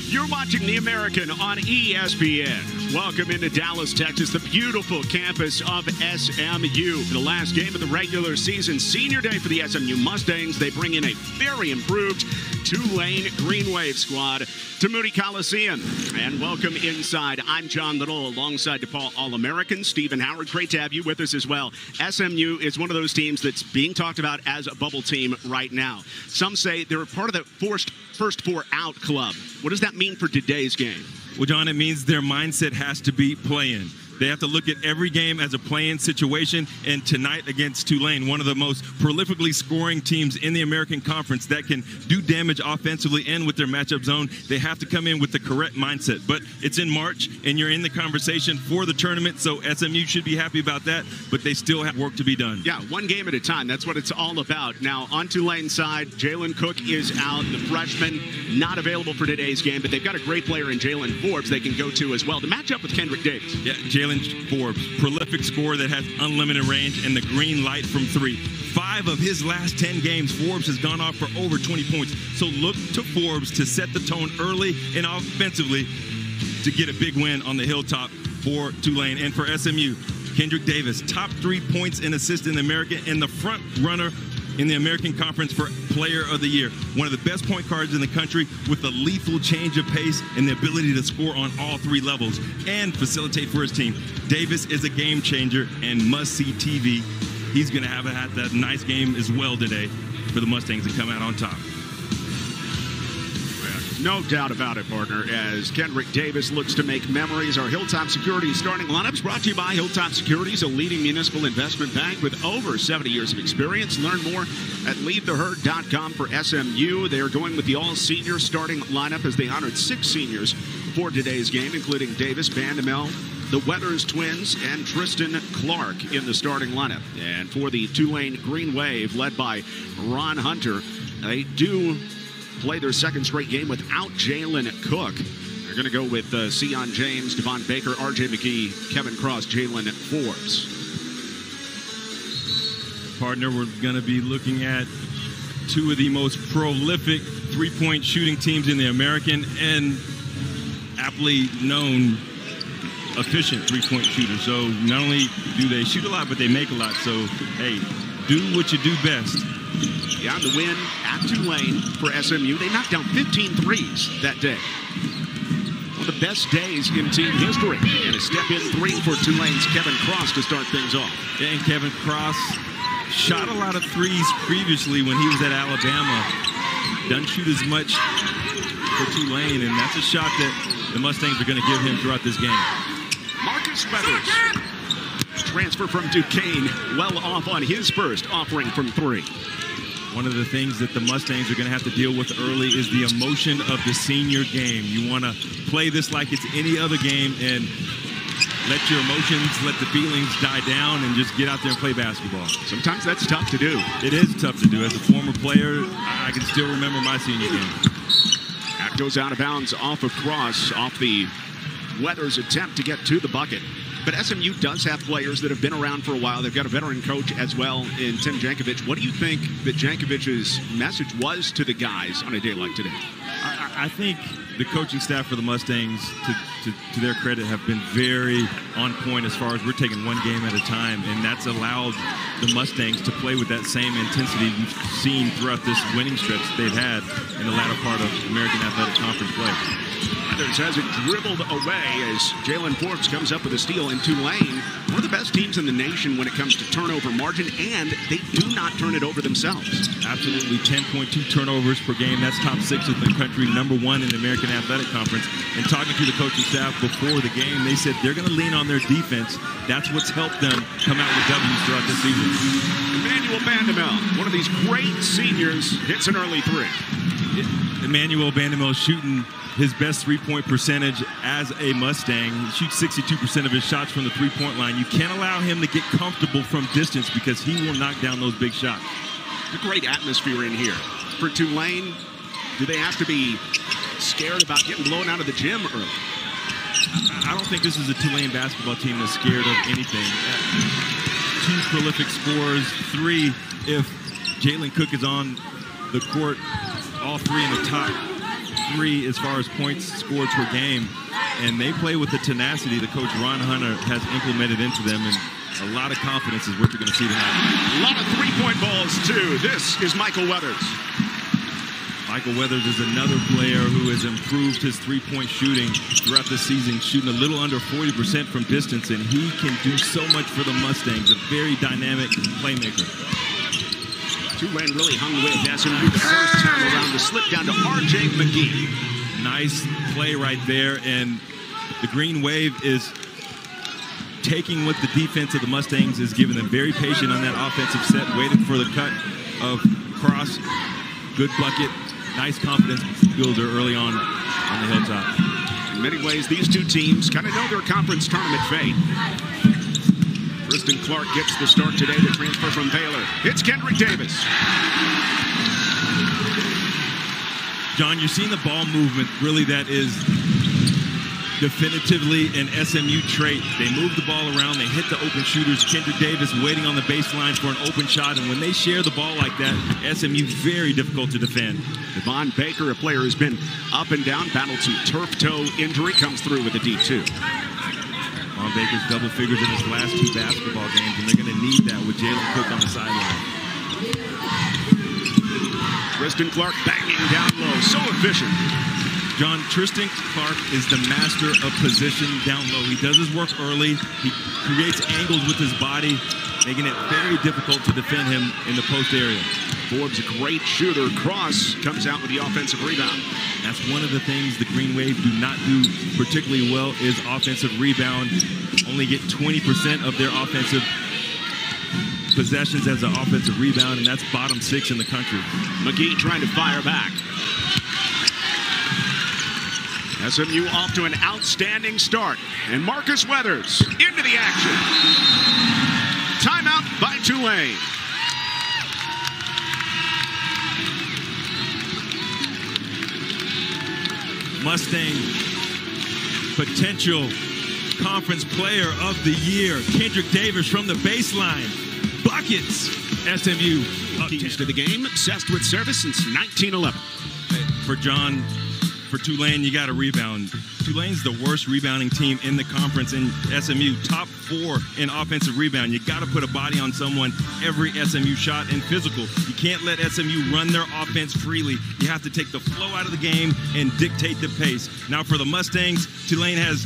You're watching The American on ESPN. Welcome into Dallas, Texas, the beautiful campus of SMU. The last game of the regular season, senior day for the SMU Mustangs. They bring in a very improved Tulane Green Wave squad to Moody Coliseum. And welcome inside. I'm John Little alongside DePaul All-American Stephen Howard. Great to have you with us as well. SMU is one of those teams that's being talked about as a bubble team right now. Some say they're part of the first four out club. What does that mean for today's game? Well, John, it means their mindset has to be playing. They have to look at every game as a play-in situation, and tonight against Tulane, one of the most prolifically scoring teams in the American Conference that can do damage offensively and with their matchup zone, they have to come in with the correct mindset. But it's in March, and you're in the conversation for the tournament, so SMU should be happy about that, but they still have work to be done. Yeah, one game at a time. That's what it's all about. Now, on Tulane's side, Jaden Cook is out, the freshman, not available for today's game, but they've got a great player in Jalen Forbes they can go to as well. The matchup with Kendrick Davis. Yeah, Jalen Forbes, prolific scorer that has unlimited range and the green light from three. 5 of his last 10 games, Forbes has gone off for over 20 points. So look to Forbes to set the tone early and offensively to get a big win on the hilltop for Tulane. And for SMU, Kendrick Davis, top 3 points and assists in the American and the front runner in the American Conference for Player of the Year. One of the best point guards in the country with a lethal change of pace and the ability to score on all 3 levels and facilitate for his team. Davis is a game changer and must-see TV. He's going to have that nice game as well today for the Mustangs to come out on top. No doubt about it, partner, as Kendrick Davis looks to make memories. Our Hilltop Security starting lineups brought to you by Hilltop Securities, a leading municipal investment bank with over 70 years of experience. Learn more at leadtheherd.com for SMU. They are going with the all-senior starting lineup as they honored 6 seniors for today's game, including Davis, Bandamel, the Weathers twins, and Tristan Clark in the starting lineup. And for the Tulane Green Wave, led by Ron Hunter, they do play their second straight game without Jalen Cook. They're going to go with Sion James, Devon Baker, R.J. McGee, Kevin Cross, Jalen Forbes. Partner, we're going to be looking at 2 of the most prolific three-point shooting teams in the American and aptly known efficient three-point shooters. So not only do they shoot a lot, but they make a lot. So, hey, do what you do best. Yeah, the win at Tulane for SMU. They knocked down 15 threes that day. One of the best days in team history. And a step-in 3 for Tulane's Kevin Cross to start things off. Yeah, and Kevin Cross shot a lot of threes previously when he was at Alabama. Doesn't shoot as much for Tulane, and that's a shot that the Mustangs are going to give him throughout this game. Marcus Weathers, transfer from Duquesne, well off on his first offering from 3. One of the things that the Mustangs are going to have to deal with early is the emotion of the senior game. You want to play this like it's any other game and let your emotions, let the feelings die down and just get out there and play basketball. Sometimes that's tough to do. It is tough to do. As a former player, I can still remember my senior game. That goes out of bounds off of Cross, off the Weathers' attempt to get to the bucket. But SMU does have players that have been around for a while. They've got a veteran coach as well in Tim Jankovic. What do you think that Jankovic's message was to the guys on a day like today? I think the coaching staff for the Mustangs, to their credit, have been very on point as far as we're taking one game at a time, and that's allowed the Mustangs to play with that same intensity we've seen throughout this winning stretch they've had in the latter part of American Athletic Conference play. Weathers has it dribbled away as Jalen Forbes comes up with a steal. In Tulane, one of the best teams in the nation when it comes to turnover margin, and they do not turn it over themselves. Absolutely, 10.2 turnovers per game. That's top 6 in the country, #1 in the American Athletic Conference. And talking to the coaching staff before the game, they said they're going to lean on their defense. That's what's helped them come out with W's throughout this season. Emmanuel Bandamel, one of these great seniors, hits an early 3. Emmanuel Bandamel shooting his best three-point percentage as a Mustang. He shoots 62% of his shots from the three-point line. You can't allow him to get comfortable from distance because he will knock down those big shots. A great atmosphere in here. For Tulane, do they have to be scared about getting blown out of the gym early? I don't think this is a Tulane basketball team that's scared of anything. 2 prolific scorers, 3 if Jalen Cook is on the court, all 3 in the top 3 as far as points scored per game. And they play with the tenacity that Coach Ron Hunter has implemented into them. And a lot of confidence is what you're going to see tonight. A lot of three-point balls, too. This is Michael Weathers. Michael Weathers is another player who has improved his three-point shooting throughout the season, shooting a little under 40% from distance, and he can do so much for the Mustangs, a very dynamic playmaker. Tulane really hung with SMU the first time around. The slip down to R.J. McGee. Nice play right there, and the Green Wave is taking what the defense of the Mustangs is giving them. Very patient on that offensive set, waiting for the cut of Cross. Good bucket. Nice confidence builder early on the hilltop. In many ways, these two teams kind of know their conference tournament fate. Tristan Clark gets the start today, the transfer from Baylor. It's Kendrick Davis. John, you're seeing the ball movement, really, that is definitively an SMU trait. They move the ball around, they hit the open shooters. Kendrick Davis waiting on the baseline for an open shot, and when they share the ball like that, SMU very difficult to defend. Devon Baker, a player who's been up and down, battled some turf toe injury, comes through with a D2. Devon Baker's double figures in his last 2 basketball games, and they're going to need that with Jaden Cook on the sideline. Tristan Clark banging down low, so efficient. John, Tristan Clark is the master of position down low. He does his work early. He creates angles with his body, making it very difficult to defend him in the post area. Forbes, a great shooter. Cross comes out with the offensive rebound. That's one of the things the Green Wave do not do particularly well is offensive rebound. Only get 20% of their offensive possessions as an offensive rebound, and that's bottom 6 in the country. McGee trying to fire back. SMU off to an outstanding start. And Marcus Weathers into the action. Timeout by Tulane. Mustang potential conference player of the year, Kendrick Davis from the baseline. Buckets. SMU. Keys to the game, obsessed with service since 1911. For Tulane, you got to rebound. Tulane's the worst rebounding team in the conference, and SMU top 4 in offensive rebound. You got to put a body on someone every SMU shot and physical. You can't let SMU run their offense freely. You have to take the flow out of the game and dictate the pace. Now for the Mustangs, Tulane has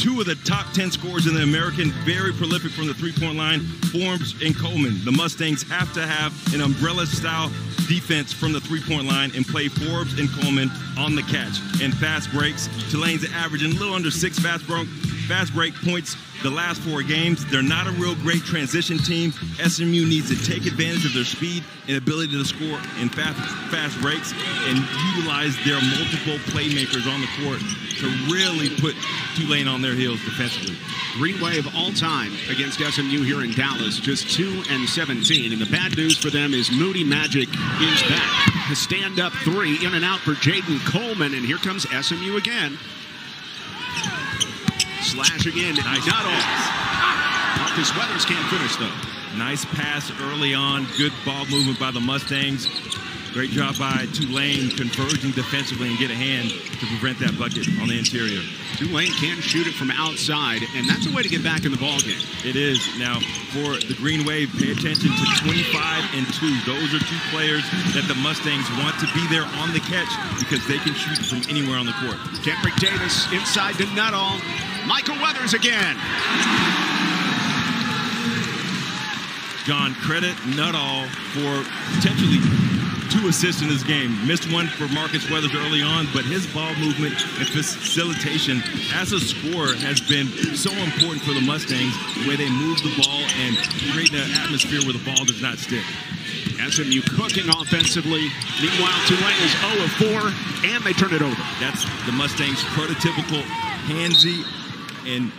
2 of the top 10 scorers in the American, very prolific from the three-point line, Forbes and Coleman. The Mustangs have to have an umbrella-style defense from the three-point line and play Forbes and Coleman on the catch. And fast breaks, Tulane's averaging a little under 6 fast break points the last 4 games. They're not a real great transition team. SMU needs to take advantage of their speed and ability to score in fast breaks and utilize their multiple playmakers on the court to really put Tulane on their heels defensively. Green Wave all time against SMU here in Dallas, just 2-17. And the bad news for them is Moody Magic is back. A stand-up 3 in and out for Jaden Coleman. And here comes SMU again. Slashing in, nice not all. Marcus Weathers can't finish though. Nice pass early on. Good ball movement by the Mustangs. Great job by Tulane converging defensively and get a hand to prevent that bucket on the interior. Tulane can shoot it from outside, and that's a way to get back in the ballgame. It is. Now, for the Green Wave, pay attention to 25 and 2. Those are 2 players that the Mustangs want to be there on the catch because they can shoot from anywhere on the court. Kendrick Davis inside to Nuttall. Michael Weathers again. John, credit Nuttall for potentially 2 assists in this game. Missed one for Marcus Weathers early on, but his ball movement and facilitation as a scorer has been so important for the Mustangs, the way they move the ball and create an atmosphere where the ball does not stick. SMU cooking offensively. Meanwhile, Tulane is 0 of 4, and they turn it over. That's the Mustangs' prototypical handsy and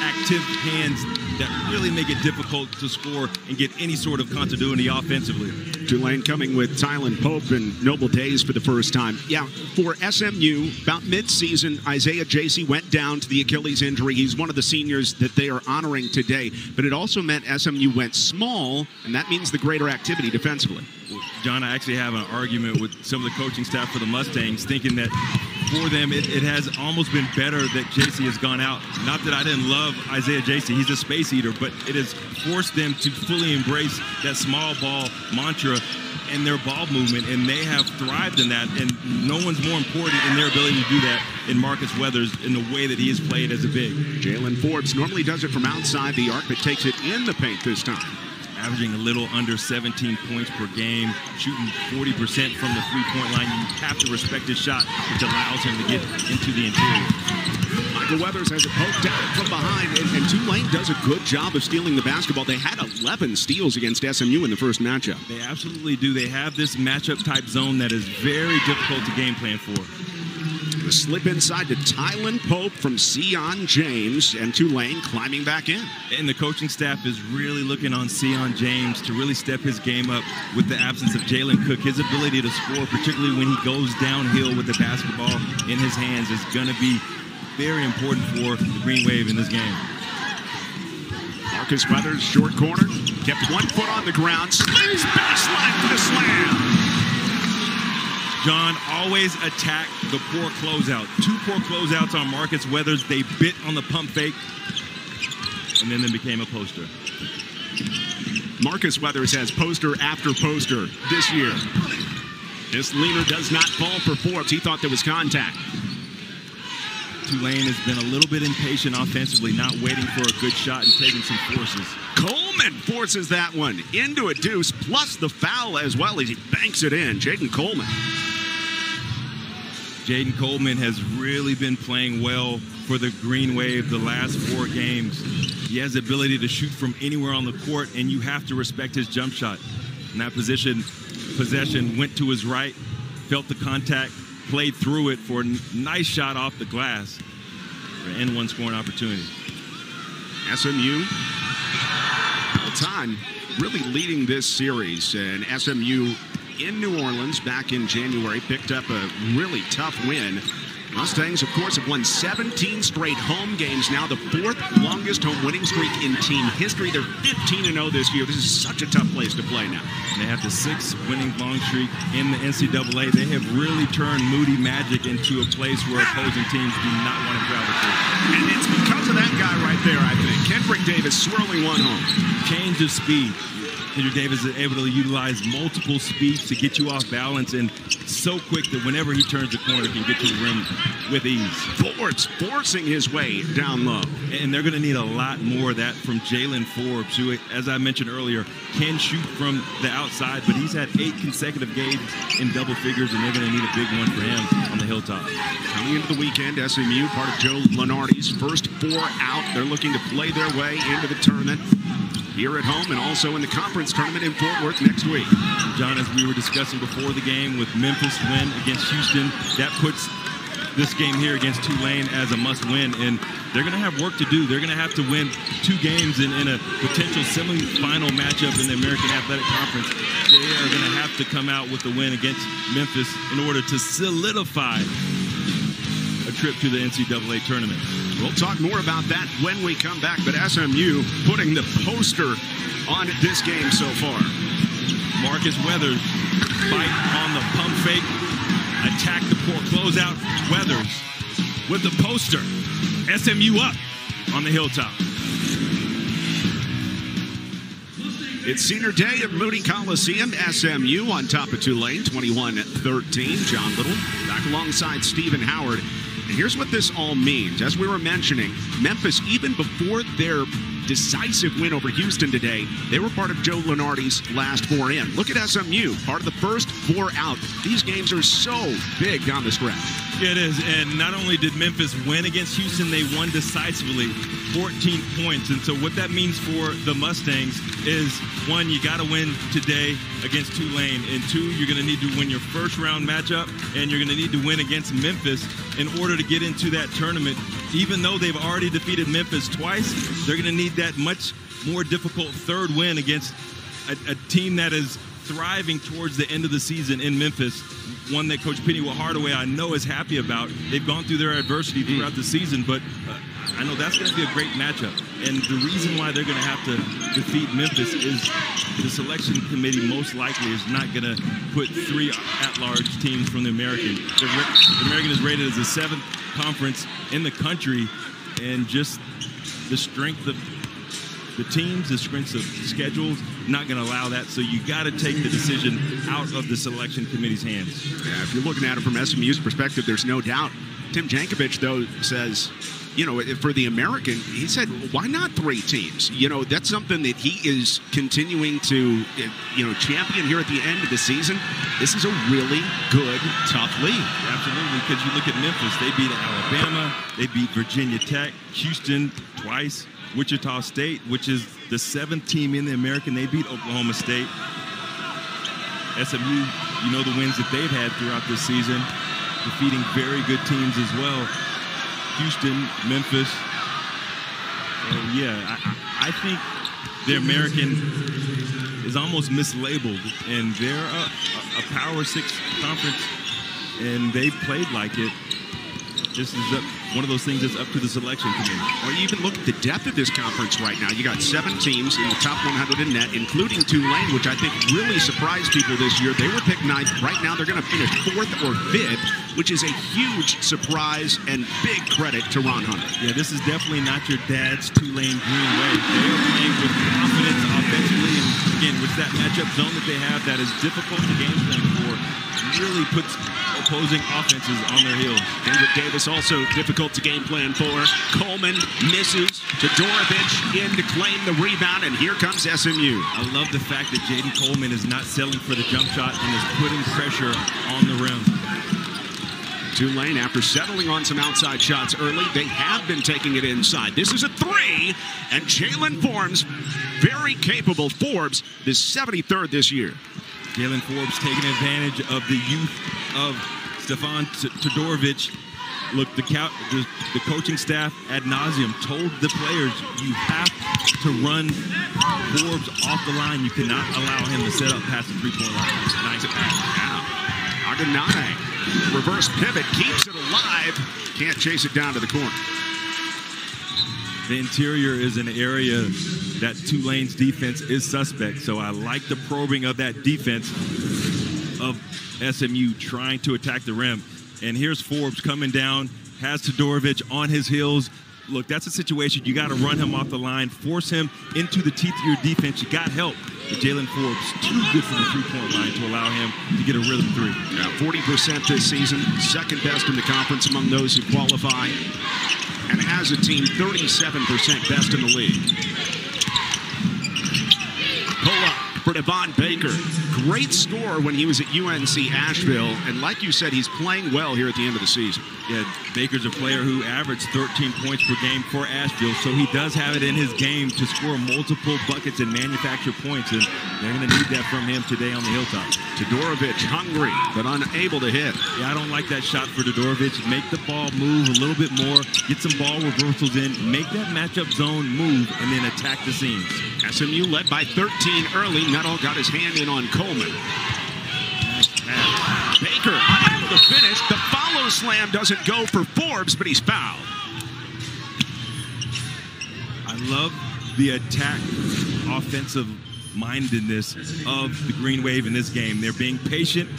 active hands that really make it difficult to score and get any sort of continuity offensively. Tulane coming with Tylan Pope and Noble Days for the first time. Yeah, for SMU, about mid-season, Isaiah Jacey went down to the Achilles injury. He's one of the seniors that they are honoring today. But it also meant SMU went small, and that means the greater activity defensively. John, I actually have an argument with some of the coaching staff for the Mustangs, thinking that for them it has almost been better that Jacey has gone out. Not that I didn't love Isaiah Jacey, he's a space eater, but it has forced them to fully embrace that small ball mantra and their ball movement, and they have thrived in that, and no one's more important in their ability to do that in Marcus Weathers in the way that he has played as a big. Jalen Forbes normally does it from outside the arc, but takes it in the paint this time. Averaging a little under 17 points per game, shooting 40% from the three-point line. You have to respect his shot, which allows him to get into the interior. Michael Weathers has it poked out from behind, and Tulane does a good job of stealing the basketball. They had 11 steals against SMU in the first matchup. They absolutely do. They have this matchup-type zone that is very difficult to game plan for. The slip inside to Tylan Pope from Sion James, and Tulane climbing back in. And the coaching staff is really looking on Sion James to really step his game up with the absence of Jalen Cook. His ability to score, particularly when he goes downhill with the basketball in his hands, is going to be very important for the Green Wave in this game. Marcus Weathers, short corner, kept 1 foot on the ground, slings baseline for the slam. John, always attack the poor closeout. 2 poor closeouts on Marcus Weathers. They bit on the pump fake, and then they became a poster. Marcus Weathers has poster after poster this year. This leaner does not fall for Forbes. He thought there was contact. Tulane has been a little bit impatient offensively, not waiting for a good shot and taking some forces. Coleman forces that one into a deuce, plus the foul as well as he banks it in. Jaden Coleman. Jaden Coleman has really been playing well for the Green Wave the last 4 games. He has the ability to shoot from anywhere on the court, and you have to respect his jump shot. In that possession went to his right, felt the contact, played through it for a nice shot off the glass for an N1 scoring opportunity. SMU, all time, really leading this series, and SMU in New Orleans back in January picked up a really tough win. Mustangs, of course, have won 17 straight home games now, the 4th longest home winning streak in team history. They're 15-0 this year. This is such a tough place to play now. They have the 6th winning long streak in the NCAA. They have really turned Moody Magic into a place where opposing teams do not want to travel to. And it's because of that guy right there, I think. Kendrick Davis swirling one home. Change of speed. Kendrick Davis is able to utilize multiple speeds to get you off balance, and so quick that whenever he turns the corner, can get to the rim with ease. Forbes forcing his way down low. And they're going to need a lot more of that from Jalen Forbes, who, as I mentioned earlier, can shoot from the outside, but he's had 8 consecutive games in double figures, and they're going to need a big one for him on the hilltop. Coming into the weekend, SMU, part of Joe Lenardi's first 4 out. They're looking to play their way into the tournament here at home and also in the conference tournament in Fort Worth next week. John, as we were discussing before the game, with Memphis win against Houston, that puts this game here against Tulane as a must-win, and they're going to have work to do. They're going to have to win 2 games in a potential semi-final matchup in the American Athletic Conference. They are going to have to come out with a win against Memphis in order to solidify a trip to the NCAA tournament. We'll talk more about that when we come back, but SMU putting the poster on this game so far. Marcus Weathers fight on the pump fake, attack the poor closeout. Weathers with the poster. SMU up on the hilltop. It's senior day at Moody Coliseum. SMU on top of Tulane, 21-13. John Little back alongside Stephen Howard. And here's what this all means. As we were mentioning, Memphis, even before their decisive win over Houston today, they were part of Joe Lenardi's last 4 in. Look at SMU, part of the first 4 out. These games are so big down the stretch. It is, and not only did Memphis win against Houston, they won decisively, 14 points. And so what that means for the Mustangs is, 1, you got to win today against Tulane, and 2, you're going to need to win your first round matchup, and you're going to need to win against Memphis in order to get into that tournament. Even though they've already defeated Memphis twice, they're going to need that much more difficult third win against a team that is thriving towards the end of the season in Memphis, one that Coach Penny Hardaway I know is happy about. They've gone through their adversity throughout the season, but I know that's going to be a great matchup. And the reason why they're going to have to defeat Memphis is the selection committee most likely is not going to put 3 at-large teams from the American. The American is rated as the 7th conference in the country, and just the strength of the teams, the strength of schedules, not going to allow that. So you got to take the decision out of the selection committee's hands. Yeah, if you're looking at it from SMU's perspective, there's no doubt. Tim Jankovic, though, says, you know, for the American, he said, why not 3 teams? You know, that's something that he is continuing to, you know, champion here at the end of the season. This is a really good, tough league. Absolutely, because you look at Memphis, they beat Alabama, they beat Virginia Tech, Houston twice, Wichita State, which is the 7th team in the American. They beat Oklahoma State. SMU, you know the wins that they've had throughout this season, defeating very good teams as well. Houston, Memphis. So, yeah, I think the American is almost mislabeled, and they're a Power 6 conference, and they played like it. This is one of those things that's up to the selection committee. Well, you even look at the depth of this conference right now. You got 7 teams in the top 100 in net, including Tulane, which I think really surprised people this year. They were picked 9th. Right now, they're going to finish 4th or 5th, which is a huge surprise and big credit to Ron Hunter. Yeah, this is definitely not your dad's Tulane Green Wave. They are playing with confidence offensively, and again, with that matchup zone that they have that is difficult to game plan for, really puts opposing offenses on their heels. Kendrick Davis also difficult to game plan for. Coleman misses. Todorovic in to claim the rebound, and here comes SMU. I love the fact that Jaden Coleman is not settling for the jump shot and is putting pressure on the rim. Tulane, after settling on some outside shots early, they have been taking it inside. This is a 3, and Jalen Forbes, very capable. Forbes, the 73rd this year. Jalen Forbes taking advantage of the youth of Stefan Todorovic. Look, the coaching staff ad nauseum told the players, you have to run Forbes off the line. You cannot allow him to set up past the 3-point line. Nice pass. Wow. Aganane, reverse pivot, keeps it alive. Can't chase it down to the corner. The interior is an area that Tulane's defense is suspect, so I like the probing of that defense of SMU trying to attack the rim. And here's Forbes coming down, has Todorovic on his heels. Look, that's a situation you got to run him off the line, force him into the teeth of your defense. You got help. But Jalen Forbes, too good from the 3-point line to allow him to get a rhythm 3. Yeah, 40% this season, second best in the conference among those who qualify. And as a team, 37% best in the league. Pull up for Devon Baker. Great score when he was at UNC Asheville. And like you said, he's playing well here at the end of the season. Yeah, Baker's a player who averaged 13 points per game for Asheville, so he does have it in his game to score multiple buckets and manufacture points, and they're going to need that from him today on the Hilltop. Todorovic hungry, but unable to hit. Yeah, I don't like that shot for Todorovic. Make the ball move a little bit more, get some ball reversals in, make that matchup zone move, and then attack the seams. SMU led by 13 early. Nuttall got his hand in on Coleman. Baker unable to finish. The follow slam doesn't go for Forbes, but he's fouled. I love the attack offensive mindedness of the Green Wave in this game. They're being patient.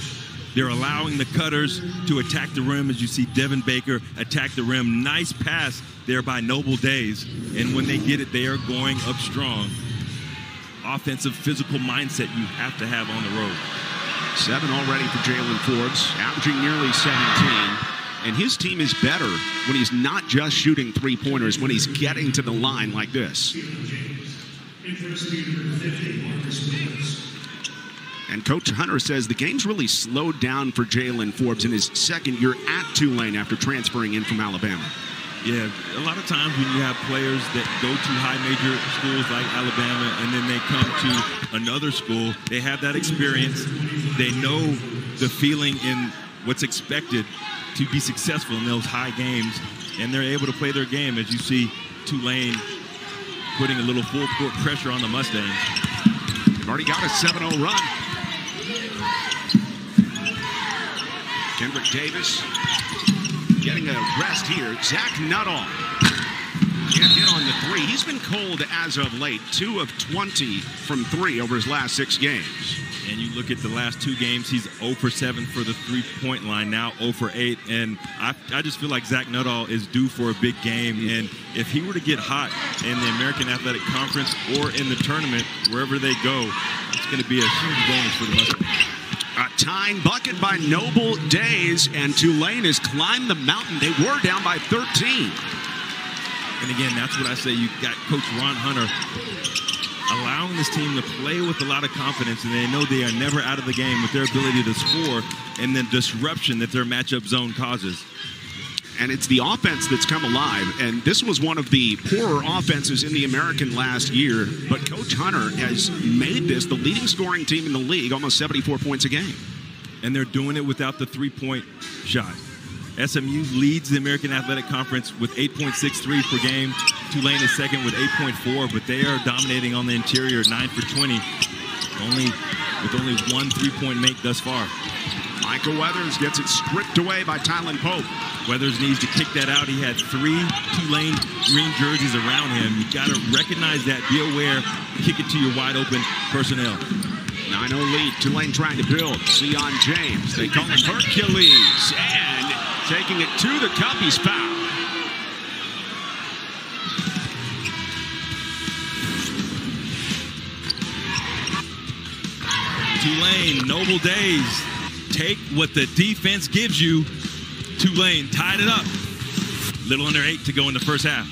They're allowing the cutters to attack the rim, as you see Devon Baker attack the rim. Nice pass there by Noble Days. And when they get it, they are going up strong. Offensive, physical mindset you have to have on the road. 7 already for Jalen Forbes, averaging nearly 17. And his team is better when he's not just shooting 3-pointers, when he's getting to the line like this. And Coach Hunter says the game's really slowed down for Jalen Forbes in his second year at Tulane after transferring in from Alabama. Yeah, a lot of times when you have players that go to high major schools like Alabama and then they come to another school, they have that experience. They know the feeling in what's expected. to be successful in those high games, and they're able to play their game, as you see Tulane putting a little full court pressure on the Mustangs. They've already got a 7-0 run. Kendrick Davis getting a rest here. Zach Nuttall can't hit on the three. He's been cold as of late. 2 of 20 from 3 over his last 6 games. And you look at the last 2 games, he's 0 for 7 for the three-point line, now 0 for 8. And I just feel like Zach Nuttall is due for a big game. And if he were to get hot in the American Athletic Conference or in the tournament, wherever they go, it's going to be a huge bonus for the Mustangs. A tying bucket by Noble Days, and Tulane has climbed the mountain. They were down by 13. And again, that's what I say. You got Coach Ron Hunter allowing this team to play with a lot of confidence, and they know they are never out of the game with their ability to score and the disruption that their matchup zone causes. And it's the offense that's come alive, and this was one of the poorer offenses in the American last year, but Coach Hunter has made this the leading scoring team in the league, almost 74 points a game. And they're doing it without the three-point shot. SMU leads the American Athletic Conference with 8.63 per game. Tulane is second with 8.4, but they are dominating on the interior, 9 for 20, with only 1 three-point make thus far. Michael Weathers gets it stripped away by Tylen Pope. Weathers needs to kick that out. He had 3 Tulane green jerseys around him. You got to recognize that, be aware, kick it to your wide-open personnel. 9-0 lead, Tulane trying to build. Sion James, they call him Hercules, and taking it to the cup, he's fouled. Tulane, Noble Days, take what the defense gives you. Tulane tied it up. Little under 8 to go in the first half.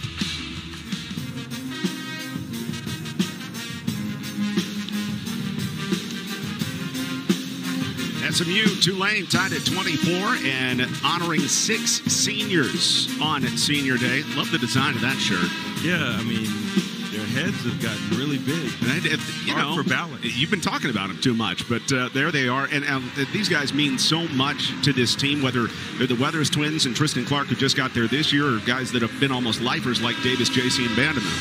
SMU, Tulane tied at 24 and honoring 6 seniors on Senior Day. Love the design of that shirt. Yeah, I mean, their heads have gotten really big. You know, for balance. You've been talking about them too much, but there they are. And these guys mean so much to this team, whether they're the Weathers twins and Tristan Clark, who just got there this year, or guys that have been almost lifers like Davis, JC, and Vanderbilt.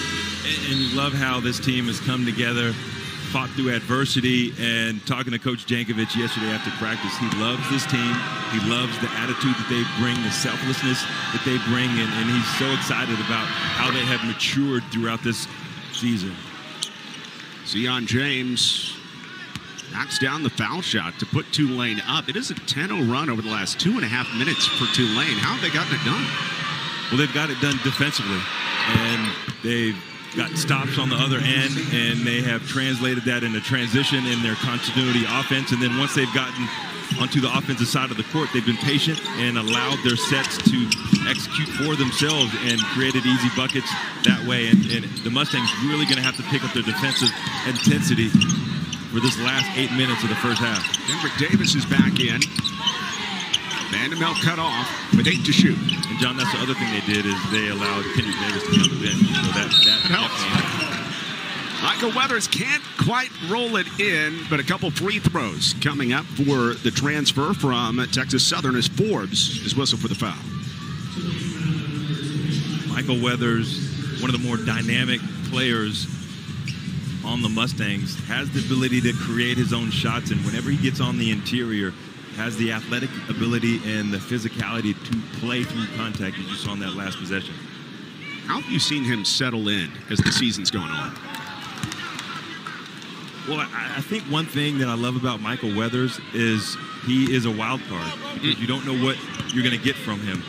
And you love how this team has come together, fought through adversity, and talking to Coach Jankovic yesterday after practice, he loves this team. He loves the attitude that they bring, the selflessness that they bring, and he's so excited about how they have matured throughout this season. Sion James knocks down the foul shot to put Tulane up. It is a 10-0 run over the last 2.5 minutes for Tulane. How have they gotten it done? Well, they've got it done defensively, and they've got stops on the other end, and they have translated that into transition in their continuity offense. And then once they've gotten onto the offensive side of the court, they've been patient and allowed their sets to execute for themselves and created easy buckets that way. And the Mustangs really going to have to pick up their defensive intensity for this last 8 minutes of the first half. Kendrick Davis is back in. Vanderbilt cut off with 8 to shoot. And John, that's the other thing they did, is they allowed Kendrick Davis to be on the bench. So that helps. Michael Weathers can't quite roll it in, but a couple free throws coming up for the transfer from Texas Southern as Forbes is whistled for the foul. Michael Weathers, one of the more dynamic players on the Mustangs, has the ability to create his own shots, and whenever he gets on the interior, has the athletic ability and the physicality to play through contact, as you saw in that last possession. How have you seen him settle in as the season's going on? Well, I think one thing that I love about Michael Weathers is he is a wild card, because you don't know what you're going to get from him.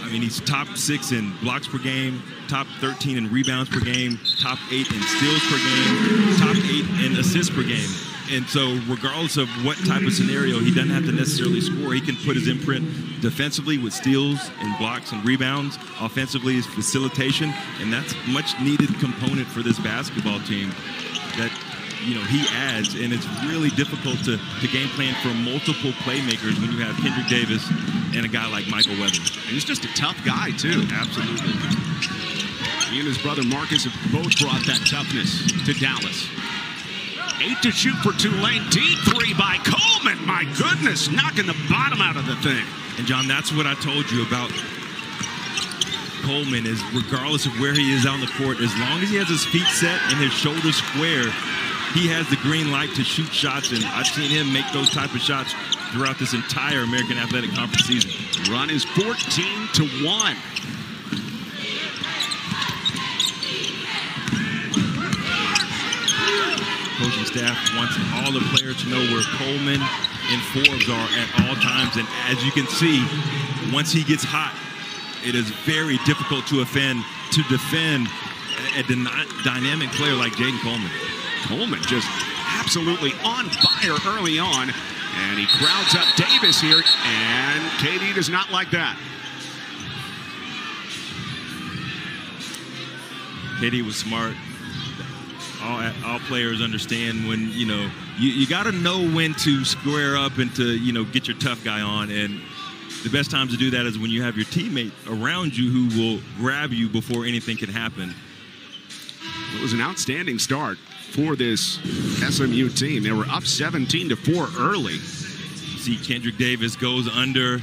I mean, he's top 6 in blocks per game, top 13 in rebounds per game, top 8 in steals per game, top 8 in assists per game. And so regardless of what type of scenario, he doesn't have to necessarily score. He can put his imprint defensively with steals and blocks and rebounds. Offensively is facilitation, and that's a much needed component for this basketball team that, you know, he adds. And it's really difficult to game plan for multiple playmakers when you have Kendrick Davis and a guy like Michael Weathers. And he's just a tough guy, too. Absolutely. He and his brother Marcus have both brought that toughness to Dallas. 8 to shoot for Tulane. Deep 3 by Coleman. My goodness, knocking the bottom out of the thing. And, John, that's what I told you about Coleman, is regardless of where he is on the court, as long as he has his feet set and his shoulders square, he has the green light to shoot shots, and I've seen him make those type of shots throughout this entire American Athletic Conference season. Run is 14-1. Coaching staff wants all the players to know where Coleman and Forbes are at all times, and as you can see, once he gets hot, it is very difficult to defend a dynamic player like Jaden Coleman. Coleman just absolutely on fire early on, and he crowds up Davis here, and KD does not like that. KD was smart. All players understand when, you got to know when to square up and to, get your tough guy on, and the best times to do that is when you have your teammate around you who will grab you before anything can happen. It was an outstanding start for this SMU team. They were up 17-4 early. See, Kendrick Davis goes under,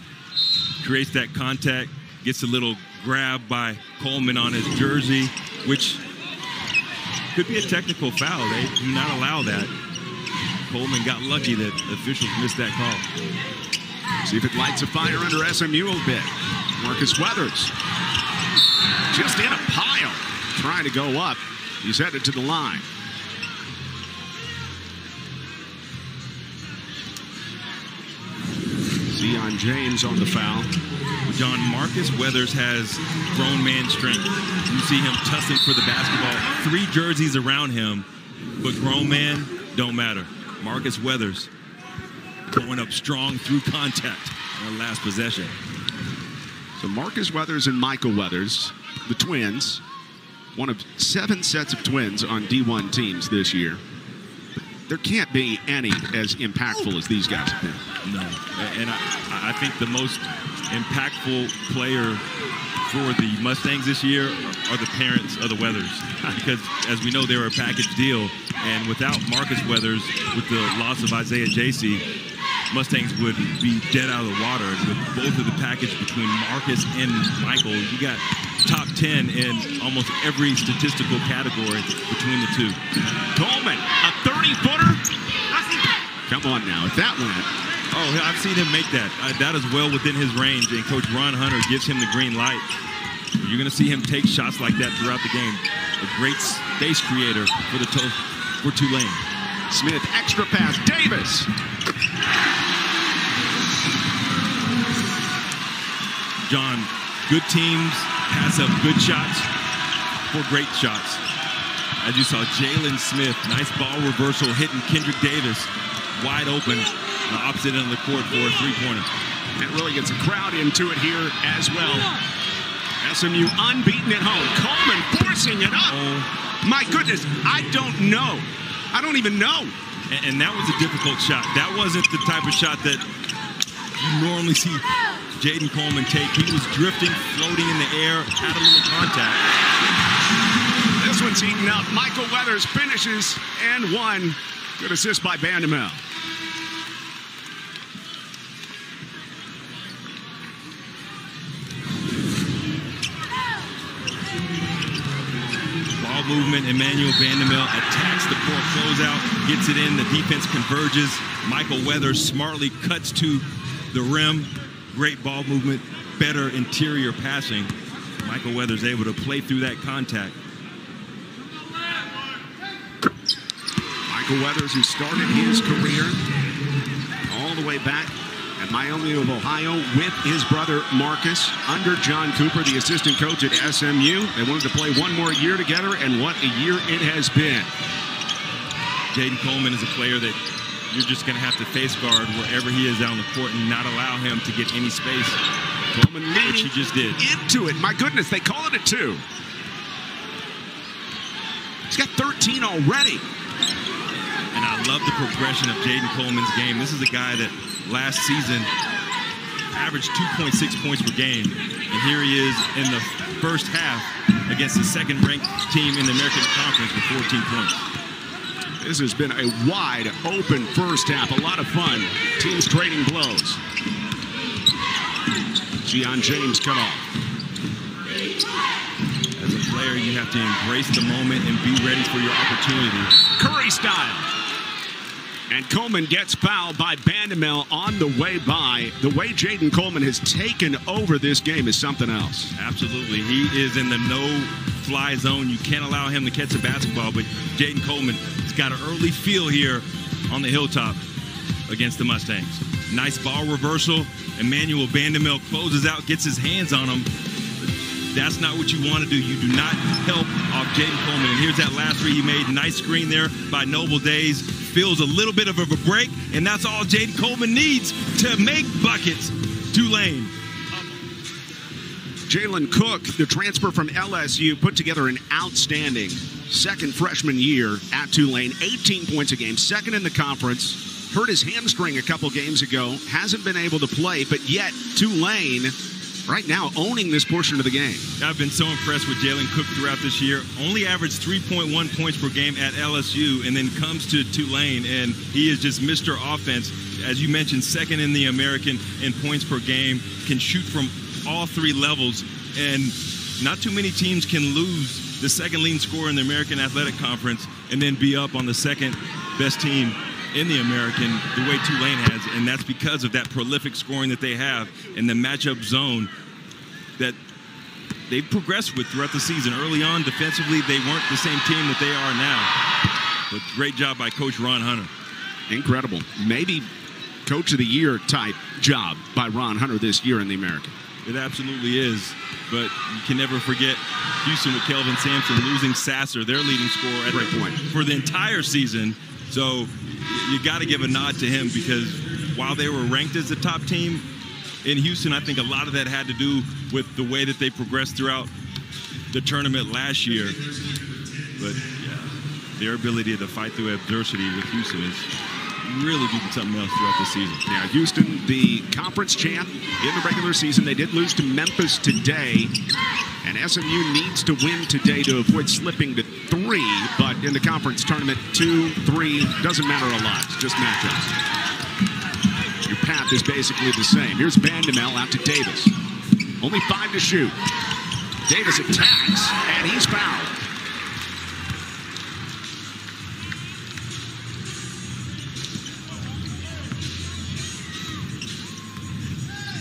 creates that contact, gets a little grab by Coleman on his jersey, which could be a technical foul. They do not allow that. Coleman got lucky that officials missed that call. See if it lights a fire under SMU a bit. Marcus Weathers just in a pile, trying to go up. He's headed to the line. Zion James on the foul. John, Marcus Weathers has grown man strength. You see him tussling for the basketball. 3 jerseys around him, but grown man don't matter. Marcus Weathers going up strong through contact on the last possession. So Marcus Weathers and Michael Weathers, the twins, one of 7 sets of twins on D1 teams this year. There can't be any as impactful as these guys have been. No, and I think the most impactful player for the Mustangs this year are the parents of the Weathers, because as we know, they were a package deal, and without Marcus Weathers, with the loss of Isaiah J.C., Mustangs would be dead out of the water. With both of the package between Marcus and Michael, you got top 10 in almost every statistical category between the two. Coleman, a 30-footer. Come on now, if that went. Oh, I've seen him make that. That is well within his range, and Coach Ron Hunter gives him the green light. You're going to see him take shots like that throughout the game. A great space creator for Tulane. Smith, extra pass, Davis. John, good teams pass up good shots for great shots. As you saw, Jalen Smith, nice ball reversal, hitting Kendrick Davis wide open on the opposite end of the court for a 3-pointer. That really gets a crowd into it here as well. SMU unbeaten at home. Coleman forcing it up. Oh. My goodness, I don't know. I don't even know. And that was a difficult shot. That wasn't the type of shot that you normally see Jaden Coleman take. He was drifting, floating in the air, had a little contact. This one's eaten up. Michael Weathers finishes and one. Good assist by Bandamel. Ball movement, Emmanuel Bandamel attacks the court closeout, gets it in, the defense converges. Michael Weathers smartly cuts to the rim. Great ball movement, better interior passing. Michael Weathers able to play through that contact. Michael Weathers, who started his career all the way back at Miami of Ohio with his brother Marcus, under John Cooper, the assistant coach at SMU. They wanted to play one more year together, and what a year it has been. Jaden Coleman is a player that you're just going to have to face guard wherever he is on the court and not allow him to get any space. Coleman leading, which he just did. Into it. My goodness, they call it a 2. He's got 13 already. And I love the progression of Jaden Coleman's game. This is a guy that last season averaged 2.6 points per game. And here he is in the first half against the second-ranked team in the American Conference with 14 points. This has been a wide open first half. A lot of fun. Teams trading blows. Gian James cut off. As a player, you have to embrace the moment and be ready for your opportunity. Curry style. And Coleman gets fouled by Bandamel on the way by. The way Jaden Coleman has taken over this game is something else. Absolutely. He is in the no-fly zone. You can't allow him to catch a basketball, but Jaden Coleman has got an early feel here on the hilltop against the Mustangs. Nice ball reversal. Emmanuel Bandamel closes out, gets his hands on him. That's not what you want to do. You do not help off Jaden Coleman. And here's that last three he made. Nice screen there by Noble Days. Feels a little bit of a break, and that's all Jaden Coleman needs to make buckets. Tulane. Jalen Cook, the transfer from LSU, put together an outstanding second freshman year at Tulane. 18 points a game, second in the conference. Hurt his hamstring a couple games ago. Hasn't been able to play, but yet Tulane right now owning this portion of the game. I've been so impressed with Jalen Cook throughout this year. Only averaged 3.1 points per game at LSU, and then comes to Tulane, and he is just Mr. Offense. As you mentioned, second in the American in points per game, can shoot from all three levels, and not too many teams can lose the second leading scorer in the American Athletic Conference and then be up on the second best team in the American the way Tulane has, and that's because of that prolific scoring that they have in the matchup zone that they've progressed with throughout the season. Early on, defensively, they weren't the same team that they are now. But great job by Coach Ron Hunter. Incredible. Maybe Coach of the Year type job by Ron Hunter this year in the American. It absolutely is. But you can never forget Houston with Kelvin Sampson losing Sasser, their leading scorer, for the entire season. So you got to give a nod to him, because while they were ranked as the top team in Houston, I think a lot of that had to do with the way that they progressed throughout the tournament last year. But yeah, their ability to fight through adversity with Houston is really doing something else throughout the season. Yeah, Houston, the conference champ in the regular season. They did lose to Memphis today, and SMU needs to win today to avoid slipping to 3, but in the conference tournament, 2, 3, doesn't matter a lot. It's just matchups. Your path is basically the same. Here's Bandamel out to Davis. Only 5 to shoot. Davis attacks, and he's fouled.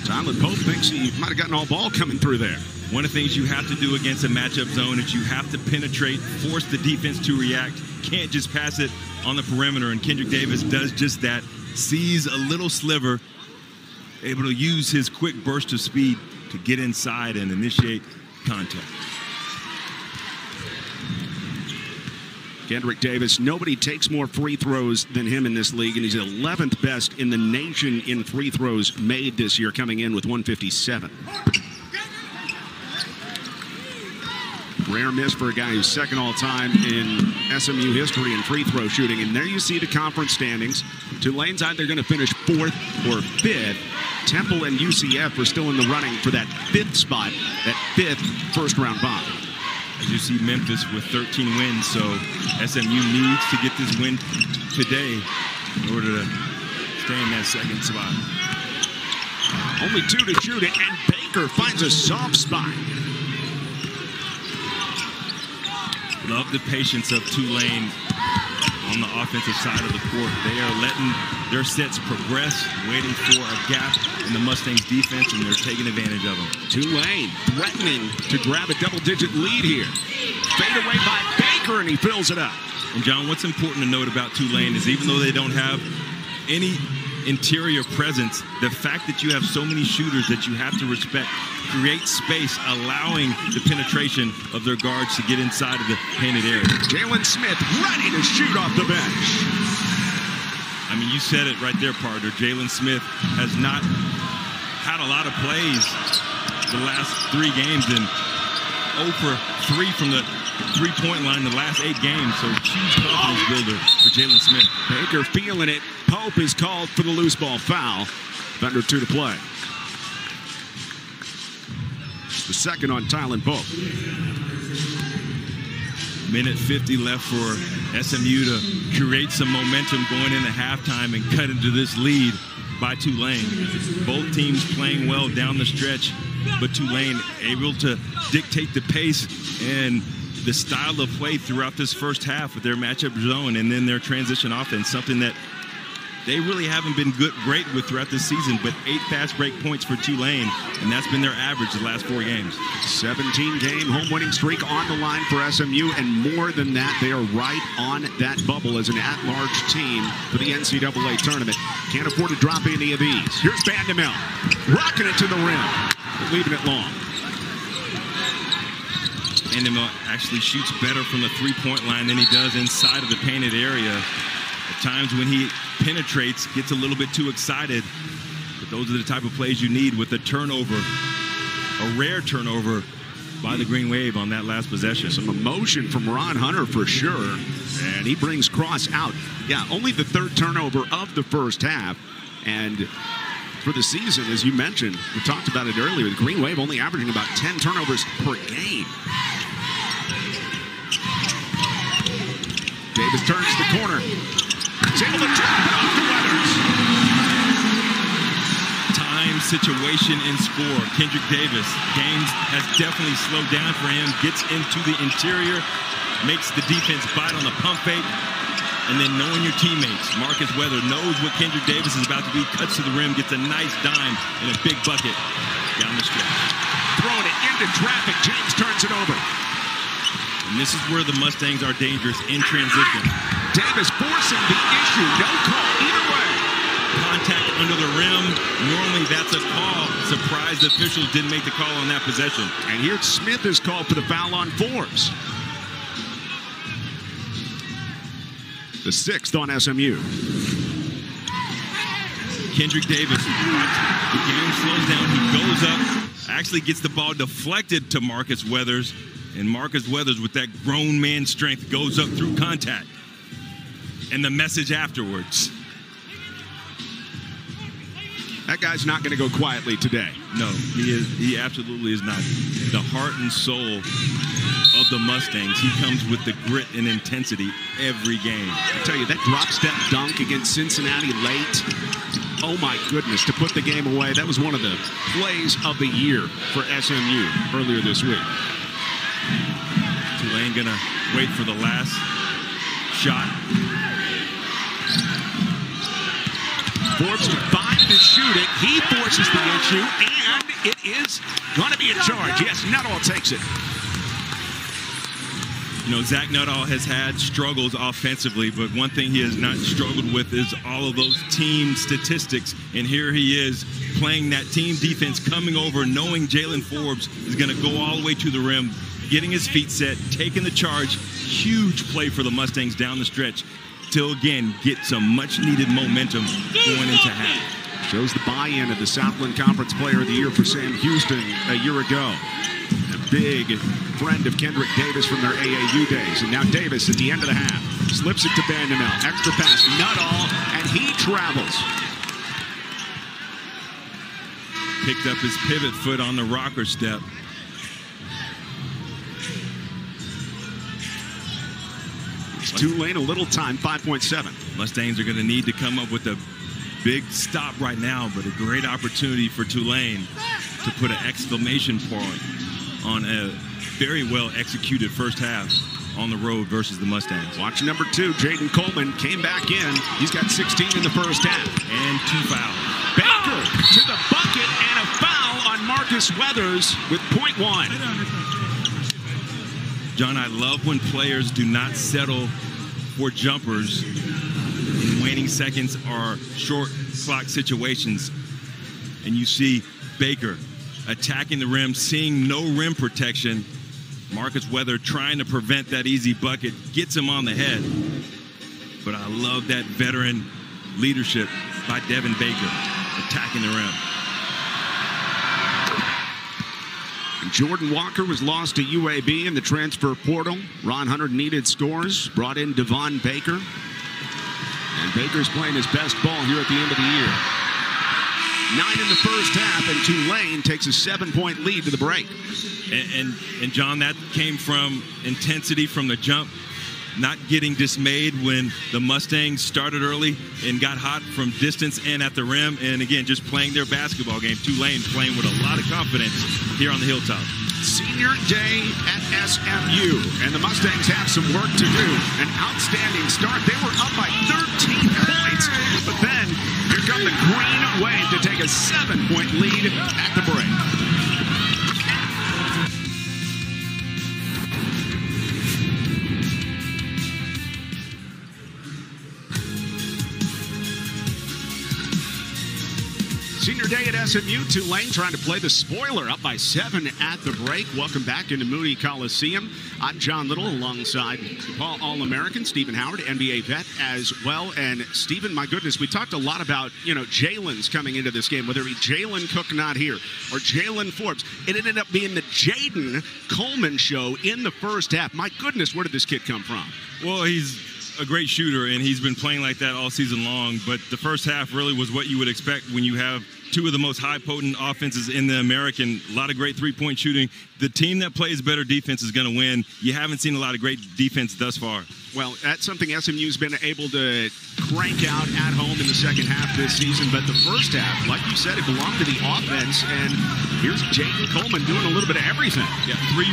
Tyler Pope thinks he might have gotten all ball coming through there. One of the things you have to do against a matchup zone is you have to penetrate, force the defense to react. Can't just pass it on the perimeter, and Kendrick Davis does just that. Sees a little sliver, able to use his quick burst of speed to get inside and initiate contact. Kendrick Davis, nobody takes more free throws than him in this league, and he's 11th best in the nation in free throws made this year, coming in with 157. Rare miss for a guy who's second all-time in SMU history in free throw shooting. And there you see the conference standings. Tulane's either going to finish 4th or 5th. Temple and UCF are still in the running for that 5th spot, that 5th first-round bye. As you see, Memphis with 13 wins, so SMU needs to get this win today in order to stay in that second spot. Only 2 to shoot it, and Baker finds a soft spot. Love the patience of Tulane on the offensive side of the court. They are letting their sets progress, waiting for a gap in the Mustangs defense, and they're taking advantage of them. Tulane threatening to grab a double-digit lead here. Fade away by Baker, and he fills it up. And John, what's important to note about Tulane is even though they don't have any interior presence, the fact that you have so many shooters that you have to respect create space, allowing the penetration of their guards to get inside of the painted area. Jalen Smith ready to shoot off the bench. I mean, you said it right there, partner. Jalen Smith has not had a lot of plays the last 3 games, and 0 for 3 from the three-point line the last 8 games. So huge confidence builder for Jalen Smith. Baker feeling it. Pope is called for the loose ball foul. Under 2 to play. The second on Tylen Pope. Minute 50 left for SMU to create some momentum going into halftime and cut into this lead. by Tulane. Both teams playing well down the stretch, but Tulane able to dictate the pace and the style of play throughout this first half with their matchup zone and then their transition offense, something that they really haven't been great with throughout this season, but 8 fast break points for Tulane, and that's been their average the last 4 games. 17-game home winning streak on the line for SMU, and more than that, they are right on that bubble as an at-large team for the NCAA Tournament. Can't afford to drop any of these. Here's Vandermill, rocking it to the rim, leaving it long. Vandermill actually shoots better from the three-point line than he does inside of the painted area. At times when he penetrates, gets a little bit too excited, but those are the type of plays you need with a turnover, a rare turnover by the Green Wave on that last possession. Some emotion from Ron Hunter for sure, and he brings Cross out. Yeah, only the 3rd turnover of the first half, and for the season, as you mentioned, we talked about it earlier, the Green Wave only averaging about 10 turnovers per game. Davis turns the corner. He's able to drop it off the Weathers. Time, situation, and score. Kendrick Davis. Games has definitely slowed down for him. Gets into the interior. Makes the defense bite on the pump fake. And then knowing your teammates. Marcus Weather knows what Kendrick Davis is about to be. Cuts to the rim. Gets a nice dime and a big bucket down the stretch. Throwing it into traffic. James turns it over. And this is where the Mustangs are dangerous in transition. Davis forcing the issue. No call either way. Contact under the rim. Normally that's a call. Surprised the officials didn't make the call on that possession. And here Smith is called for the foul on Forbes. The 6th on SMU. Kendrick Davis. The game slows down. He goes up. Actually gets the ball deflected to Marcus Weathers. And Marcus Weathers, with that grown man strength, goes up through contact. And the message afterwards. That guy's not going to go quietly today. No, he absolutely is not. The heart and soul of the Mustangs. He comes with the grit and intensity every game. I tell you, that drop step dunk against Cincinnati late. Oh my goodness, to put the game away. That was one of the plays of the year for SMU earlier this week. Tulane gonna wait for the last shot. Forbes with 5 to shoot it. He forces the issue, and it is going to be a charge. Yes, Nuttall takes it. You know, Zach Nuttall has had struggles offensively, but one thing he has not struggled with is all of those team statistics. And here he is playing that team defense, coming over, knowing Jalen Forbes is going to go all the way to the rim, getting his feet set, taking the charge. Huge play for the Mustangs down the stretch to, again, get some much-needed momentum going into half. Shows the buy-in of the Southland Conference Player of the Year for Sam Houston a year ago. A big friend of Kendrick Davis from their AAU days. And now Davis at the end of the half slips it to Vandermill. Extra pass, Nuttall, and he travels. Picked up his pivot foot on the rocker step. Tulane a little time, 5.7. Mustangs are going to need to come up with a big stop right now, but a great opportunity for Tulane to put an exclamation point on a very well executed first half on the road versus the Mustangs. Watch number 2, Jaden Coleman came back in. He's got 16 in the first half. And 2 fouls. Baker to the bucket and a foul on Marcus Weathers with .1. John, I love when players do not settle for jumpers in waning seconds or short clock situations. And you see Baker attacking the rim, seeing no rim protection. Marcus Weather trying to prevent that easy bucket, gets him on the head. But I love that veteran leadership by Devon Baker attacking the rim. Jordan Walker was lost to UAB in the transfer portal. Ron Hunter needed scores, brought in Devon Baker. And Baker's playing his best ball here at the end of the year. 9 in the first half, and Tulane takes a 7-point lead to the break. And John, that came from intensity from the jump. not getting dismayed when the Mustangs started early and got hot from distance and at the rim. And again, just playing their basketball game. Tulane playing with a lot of confidence here on the hilltop. Senior day at SMU, and the Mustangs have some work to do. An outstanding start. They were up by 13 points, but then here come the Green Wave to take a 7-point lead at the break. Senior day at SMU, Tulane trying to play the spoiler, up by 7 at the break. Welcome back into Moody Coliseum. I'm John Little alongside Paul All-American, Stephen Howard, NBA vet as well. And Stephen, my goodness, we talked a lot about, Jalen's coming into this game, whether it be Jalen Cook not here or Jalen Forbes. It ended up being the Jaden Coleman show in the first half. My goodness, where did this kid come from? Well, he's a great shooter, and he's been playing like that all season long. But the first half really was what you would expect when you have two of the most high-potent offenses in the American. A lot of great three-point shooting. The team that plays better defense is going to win. You haven't seen a lot of great defense thus far. Well, that's something SMU's been able to crank out at home in the second half this season. But the first half, like you said, it belonged to the offense. And here's Jaden Coleman doing a little bit of everything. Yeah, 3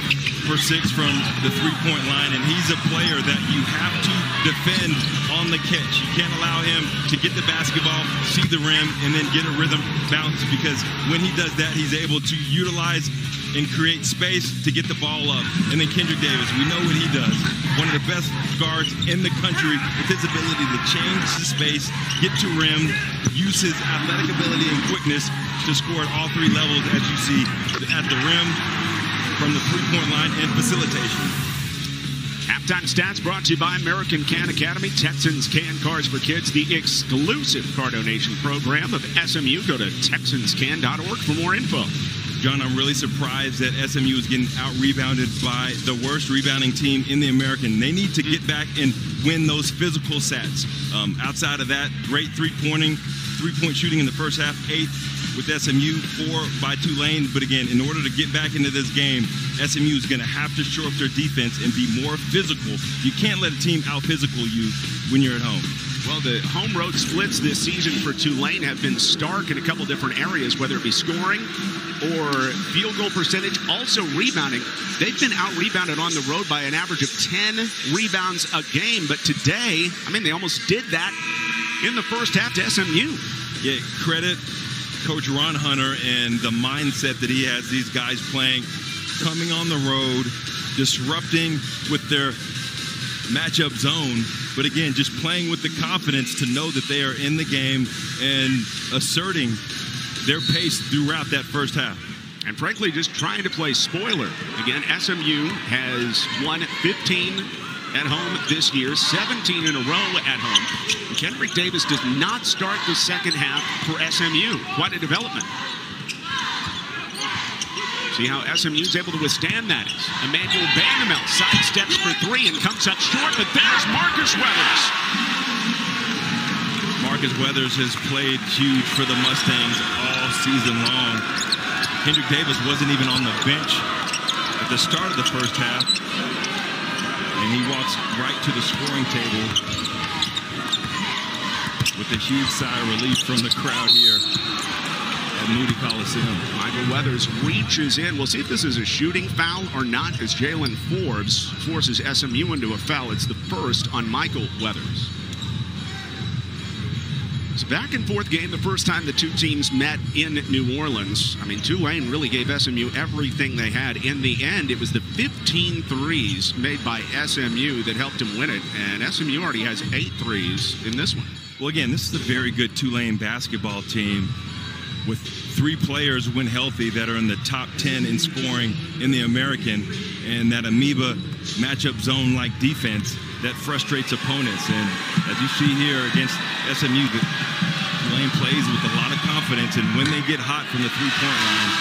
for 6 from the three-point line. And he's a player that you have to defend on the catch. You can't allow him to get the basketball, see the rim, and then get a rhythm bounce, because when he does that, he's able to utilize and create space to get the ball up. And then Kendrick Davis, we know what he does. One of the best guards in the country with his ability to change the space, get to rim, use his athletic ability and quickness to score at all 3 levels, as you see at the rim, from the three-point line, and facilitation. Halftime stats brought to you by American Can Academy, Texans Can Cards for Kids, the exclusive car donation program of SMU. Go to texanscan.org for more info. John, I'm really surprised that SMU is getting out-rebounded by the worst rebounding team in the American. They need to get back and win those physical sets. Outside of that, great three-point shooting in the first half, 8 with SMU, 4 by Tulane. But again, in order to get back into this game, SMU is going to have to shore up their defense and be more physical. You can't let a team out-physical you when you're at home. Well, the home-road splits this season for Tulane have been stark in a couple different areas, whether it be scoring or field goal percentage, also rebounding. They've been out-rebounded on the road by an average of 10 rebounds a game. But today, they almost did that in the first half to SMU. Yeah, credit Coach Ron Hunter and the mindset that he has these guys playing, coming on the road, disrupting with their matchup zone, but again, just playing with the confidence to know that they are in the game and asserting their pace throughout that first half. And frankly, just trying to play spoiler. Again, SMU has won 15 at home this year, 17 in a row at home. And Kendrick Davis does not start the second half for SMU. Quite a development. See how SMU is able to withstand that. Emmanuel Bandamel sidesteps for 3 and comes up short, but there's Marcus Weathers. Marcus Weathers has played huge for the Mustangs all season long. Kendrick Davis wasn't even on the bench at the start of the first half, and he walks right to the scoring table with a huge sigh of relief from the crowd here at Moody Coliseum. Michael Weathers reaches in. We'll see if this is a shooting foul or not, as Jalen Forbes forces SMU into a foul. It's the first on Michael Weathers. It's a back-and-forth game the first time the two teams met in New Orleans. Tulane really gave SMU everything they had. In the end, it was the 15 threes made by SMU that helped him win it, and SMU already has 8 threes in this one. Well, again, this is a very good Tulane basketball team with 3 players, when healthy, that are in the top 10 in scoring in the American, and that amoeba matchup zone-like defense that frustrates opponents. And as you see here against SMU, Tulane plays with a lot of confidence, and when they get hot from the three-point line,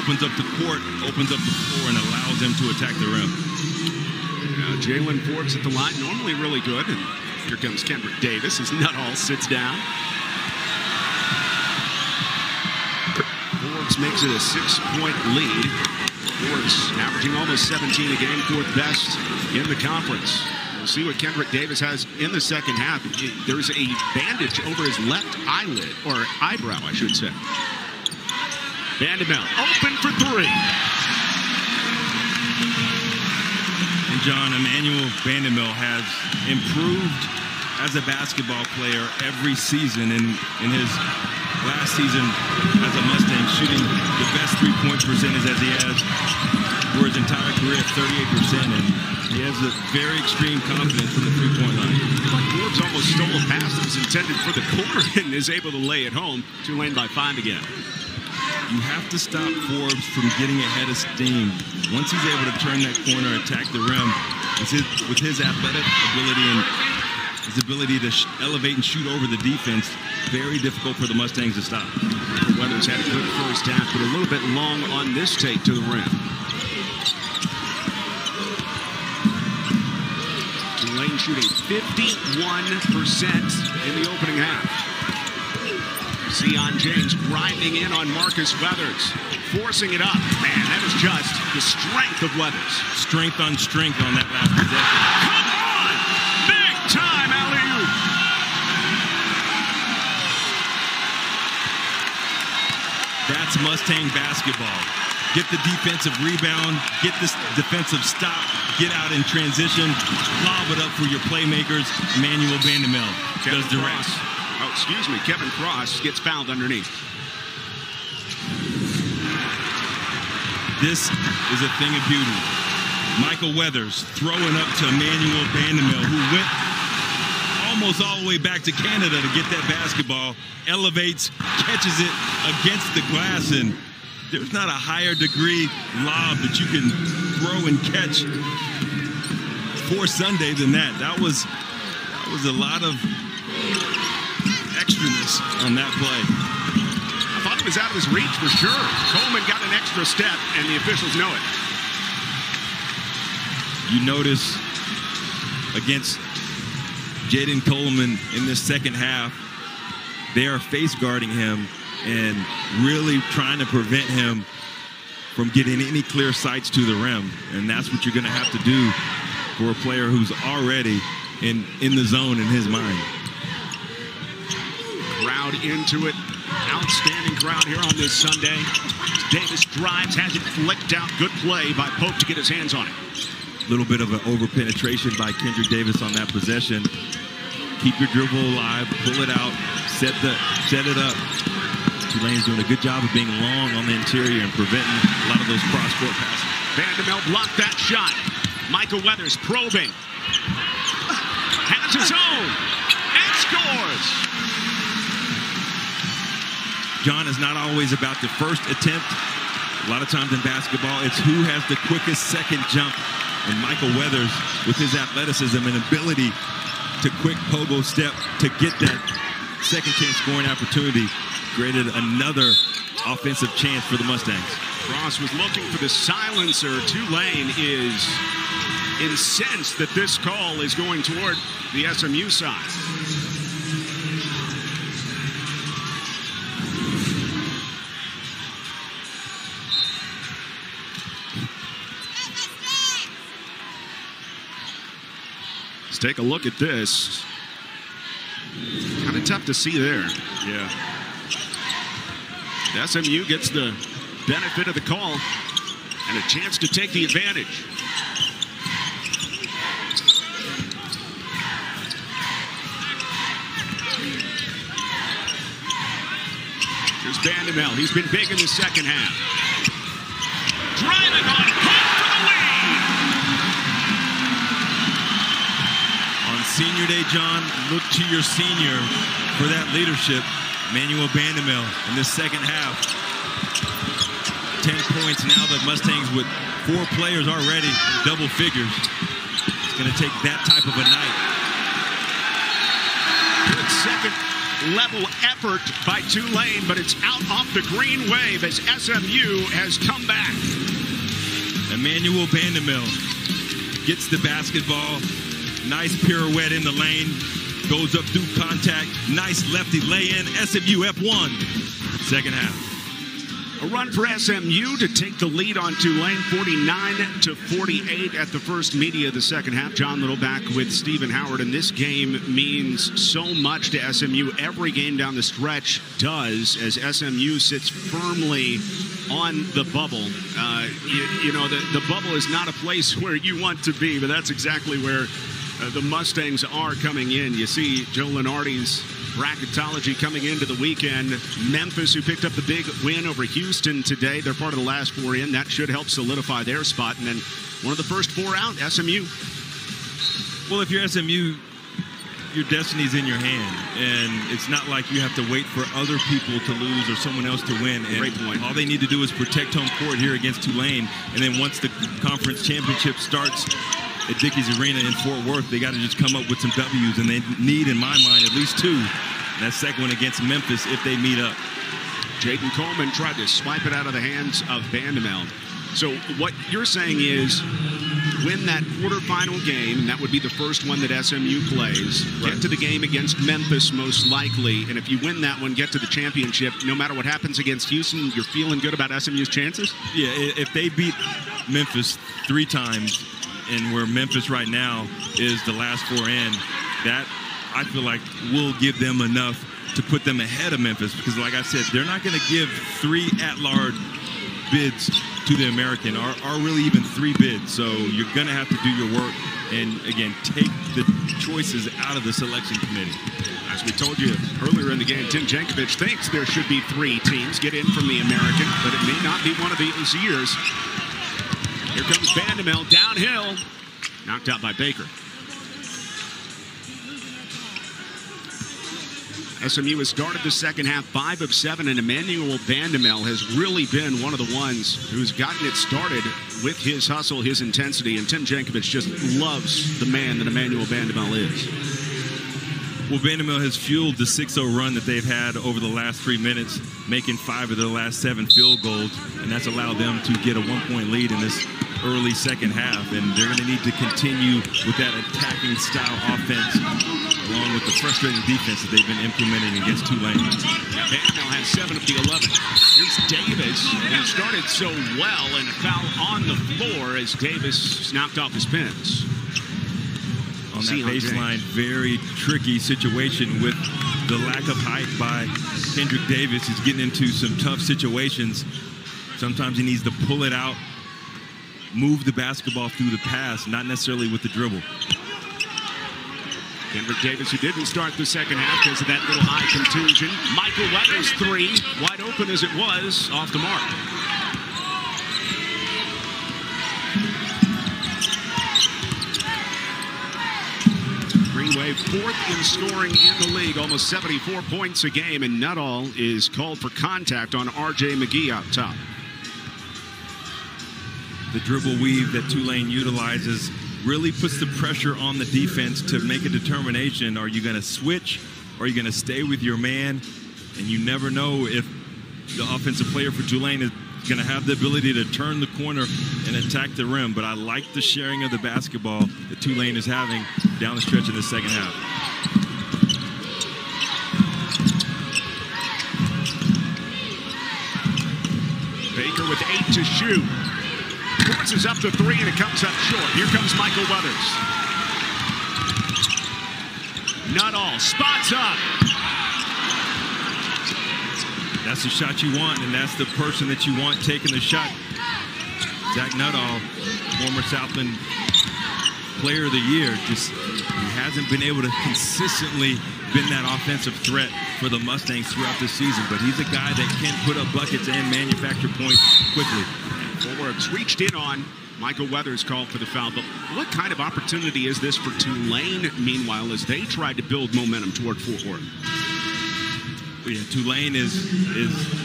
opens up the court, opens up the floor, and allows them to attack the rim. Jalen Forbes at the line, normally really good, and here comes Kendrick Davis as Nuttall sits down. Forbes makes it a 6-point lead. Forbes averaging almost 17 a game, 4th best in the conference. We'll see what Kendrick Davis has in the second half. There's a bandage over his left eyelid, or eyebrow, I should say. Vanderbilt open for three. And John, Emmanuel Vanderbilt has improved as a basketball player every season. In his last season as a Mustang, shooting the best three-point percentage as he has for his entire career at 38%. And he has a very extreme confidence from the three-point line. Forbes almost stole a pass that was intended for the corner and is able to lay it home. Tulane by 5 again. You have to stop Forbes from getting ahead of steam. Once he's able to turn that corner, attack the rim, with his athletic ability and his ability to elevate and shoot over the defense, very difficult for the Mustangs to stop. Weathers had a good first half, but a little bit long on this take to the rim. Tulane shooting 51% in the opening half. Zion James grinding in on Marcus Weathers, forcing it up. Man, that is just the strength of Weathers. Strength on strength on that last possession. Come on! Big time alley-oop! That's Mustang basketball. Get the defensive rebound, get this defensive stop, get out in transition, lob it up for your playmakers. Emmanuel Vanderbilt does the rest. Oh, excuse me, Kevin Cross gets fouled underneath. This is a thing of beauty. Michael Weathers throwing up to Emmanuel Vanderbilt, who went almost all the way back to Canada to get that basketball, elevates, catches it against the glass, and there's not a higher degree lob that you can throw and catch for Sunday than that. That was a lot of extraness on that play. I thought it was out of his reach for sure. Coleman got an extra step, and the officials know it. You notice against Jaden Coleman in this second half, they are face guarding him and really trying to prevent him from getting any clear sights to the rim. And that's what you're going to have to do for a player who's already in the zone in his mind. Crowd into it. Outstanding crowd here on this Sunday. Davis drives, has it flicked out. Good play by Pope to get his hands on it. A little bit of an over-penetration by Kendrick Davis on that possession. Keep your dribble alive, pull it out, set it up. Tulane's doing a good job of being long on the interior and preventing a lot of those cross-court passes. Vanderbilt blocked that shot. Michael Weathers probing. Has his own and scores. John, is not always about the first attempt. A lot of times in basketball, it's who has the quickest second jump. And Michael Weathers, with his athleticism and ability to quick pogo step to get that second chance scoring opportunity, created another offensive chance for the Mustangs. Cross was looking for the silencer. Tulane is incensed that this call is going toward the SMU side. Let's take a look at this. Kind of tough to see there. Yeah. SMU gets the benefit of the call and a chance to take the advantage. Here's Vanderbilt. He's been big in the second half. Driving on Pope for the lead. On senior day, John, look to your senior for that leadership. Emmanuel Vanderbilt in this second half. 10 points now. The Mustangs with 4 players already, double figures. It's going to take that type of a night. Good second level effort by Tulane, but it's out off the green wave as SMU has come back. Emmanuel Vanderbilt gets the basketball. Nice pirouette in the lane. Goes up through contact. Nice lefty lay-in. SMU F1. Second half. A A run for SMU to take the lead on Tulane, 49-48 at the first media of the second half. John Little back with Stephen Howard, and this game means so much to SMU. Every game down the stretch does, as SMU sits firmly on the bubble. You know, the bubble is not a place where you want to be, but that's exactly where the Mustangs are coming in. You see Joe Lenardi's bracketology coming into the weekend. Memphis, who picked up the big win over Houston today, they're part of the last four in. That should help solidify their spot. And then one of the first four out, SMU. Well, if you're SMU, your destiny's in your hand. And it's not like you have to wait for other people to lose or someone else to win. And great point. All they need to do is protect home court here against Tulane. And then once the conference championship starts at Dickies Arena in Fort Worth, they got to just come up with some W's, and they need, in my mind, at least two. And that second one against Memphis if they meet up. Jaden Coleman tried to swipe it out of the hands of Bandamel. So what you're saying is win that quarterfinal game, and that would be the first one that SMU plays. Right. Get to the game against Memphis most likely, and if you win that one, get to the championship. No matter what happens against Houston, you're feeling good about SMU's chances? Yeah, if they beat Memphis 3 times, and where Memphis right now is the last four in, that I feel like will give them enough to put them ahead of Memphis, because like I said, they're not going to give 3 at-large bids to the American, or really even 3 bids. So you're going to have to do your work and, again, take the choices out of the selection committee. As we told you earlier in the game, Tim Jankovic thinks there should be 3 teams get in from the American, but it may not be one of these years. Here comes Bandamel downhill, knocked out by Baker. SMU has started the second half 5 of 7, and Emmanuel Bandamel has really been one of the ones who's gotten it started with his hustle, his intensity, and Tim Jankovic just loves the man that Emmanuel Bandamel is. Well, Bandamel has fueled the 6-0 run that they've had over the last 3 minutes, making 5 of their last 7 field goals, and that's allowed them to get a 1-point lead in this early second half, and they're going to need to continue with that attacking style offense along with the frustrating defense that they've been implementing against Tulane. Bandamel has 7 of the 11. Here's Davis, who started so well, and a foul on the floor as Davis knocked off his pins. On that baseline, very tricky situation with the lack of height by Kendrick Davis. He's getting into some tough situations. Sometimes he needs to pull it out, move the basketball through the pass, not necessarily with the dribble. Kendrick Davis, who didn't start the second half because of that little eye contusion. Michael Weathers' 3, wide open as it was, off the mark. Green Wave 4th in scoring in the league, almost 74 points a game, and Nuttall is called for contact on R.J. McGee out top. The dribble weave that Tulane utilizes really puts the pressure on the defense to make a determination. Are you going to switch, or are you going to stay with your man? And you never know if the offensive player for Tulane is going to have the ability to turn the corner and attack the rim. But I like the sharing of the basketball that Tulane is having down the stretch in the second half. Baker with 8 to shoot. Forces up the 3, and it comes up short. Here comes Michael Weathers. Nuttall spots up. That's the shot you want, and that's the person that you want taking the shot. Zach Nuttall, former Southland Player of the Year, just he hasn't been able to consistently been that offensive threat for the Mustangs throughout the season, but he's a guy that can put up buckets and manufacture points quickly. Forbes reached in on Michael Weathers, called for the foul. But what kind of opportunity is this for Tulane, meanwhile, as they tried to build momentum toward Fort Worth? Yeah, Tulane is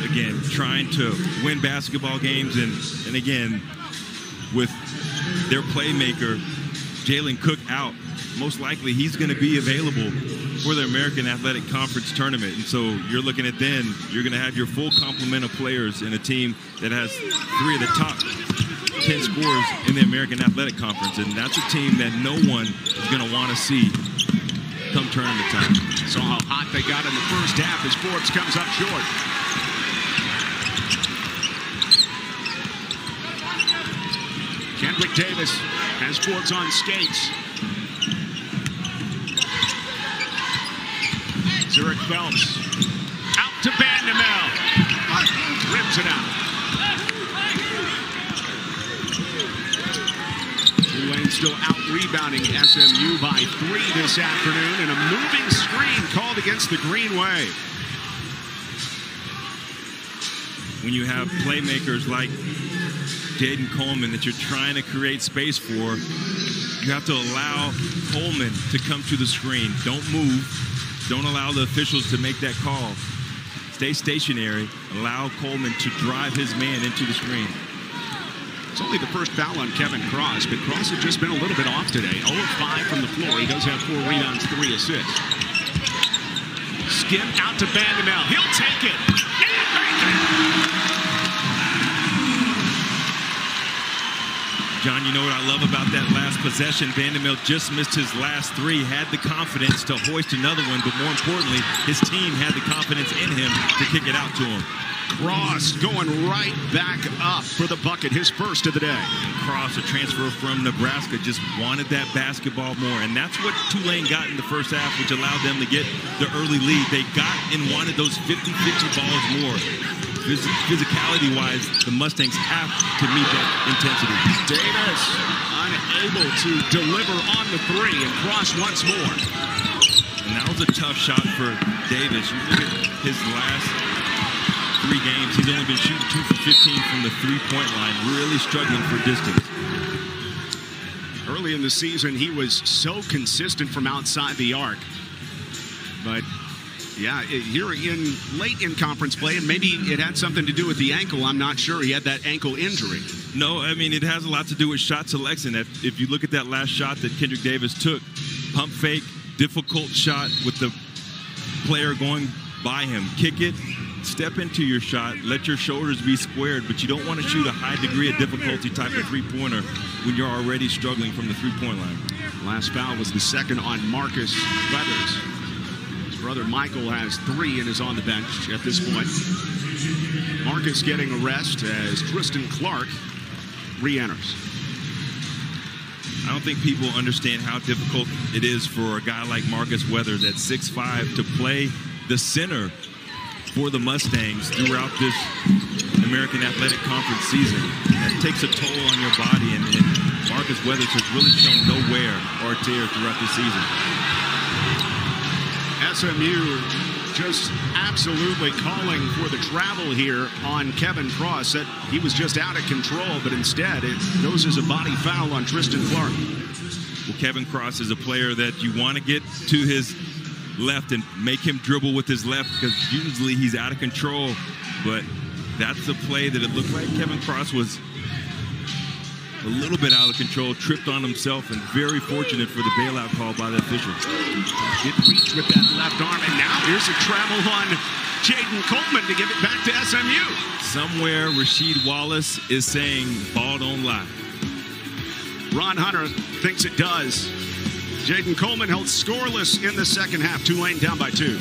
again trying to win basketball games, and again with their playmaker Jalen Cook out, most likely he's going to be available for the American Athletic Conference tournament. And so you're looking at then you're going to have your full complement of players in a team that has 3 of the top 10 scorers in the American Athletic Conference, and that's a team that no one is going to want to see come tournament time. Saw how hot they got in the first half as Forbes comes up short. Kendrick Davis has Forbes on skates. Zurich Phelps out to Vandemel. Rims it out. Tulane still out-rebounding SMU by 3 this afternoon, and a moving screen called against the Green Wave. When you have playmakers like Jaden Coleman that you're trying to create space for, you have to allow Coleman to come to the screen. Don't move. Don't allow the officials to make that call. Stay stationary. Allow Coleman to drive his man into the screen. It's only the first foul on Kevin Cross, but Cross has just been a little bit off today. 0 of 5 from the floor. He does have 4 rebounds, 3 assists. Skip out to Vandemel. He'll take it. And make it. John, you know what I love about that last possession? Vandemel just missed his last 3, had the confidence to hoist another one, but more importantly, his team had the confidence in him to kick it out to him. Cross going right back up for the bucket, his first of the day. Cross, a transfer from Nebraska, just wanted that basketball more, and that's what Tulane got in the first half, which allowed them to get the early lead. They got and wanted those 50-50 balls more. Physicality-wise, the Mustangs have to meet that intensity. Davis unable to deliver on the 3, and Cross once more. And that was a tough shot for Davis. You look at his last 3 games, he's only been shooting 2 for 15 from the 3-point line, really struggling for distance. Early in the season, he was so consistent from outside the arc. But yeah, here late in conference play, and maybe it had something to do with the ankle. I'm not sure. He had that ankle injury. No, I mean, it has a lot to do with shot selection. If you look at that last shot that Kendrick Davis took, pump fake, difficult shot with the player going by him. Kick it, step into your shot, let your shoulders be squared, but you don't want to shoot a high degree of difficulty type of three-pointer when you're already struggling from the three-point line. Last foul was the second on Marcus Weathers. Brother Michael has 3 and is on the bench at this point. Marcus getting a rest as Tristan Clark re-enters. I don't think people understand how difficult it is for a guy like Marcus Weathers at 6'5" to play the center for the Mustangs throughout this American Athletic Conference season. That takes a toll on your body, and Marcus Weathers has really shown no wear or tear throughout the season. SMU just absolutely calling for the travel here on Kevin Cross. That he was just out of control, but instead it goes as a body foul on Tristan Clark. Well, Kevin Cross is a player that you want to get to his left and make him dribble with his left, because usually he's out of control, but that's a play that it looked like Kevin Cross was a little bit out of control, tripped on himself, and very fortunate for the bailout call by the official. Did reach with that left arm, and now here's a travel on Jaden Coleman to give it back to SMU. Somewhere Rasheed Wallace is saying, ball don't lie. Ron Hunter thinks it does. Jaden Coleman held scoreless in the second half. Tulane down by 2.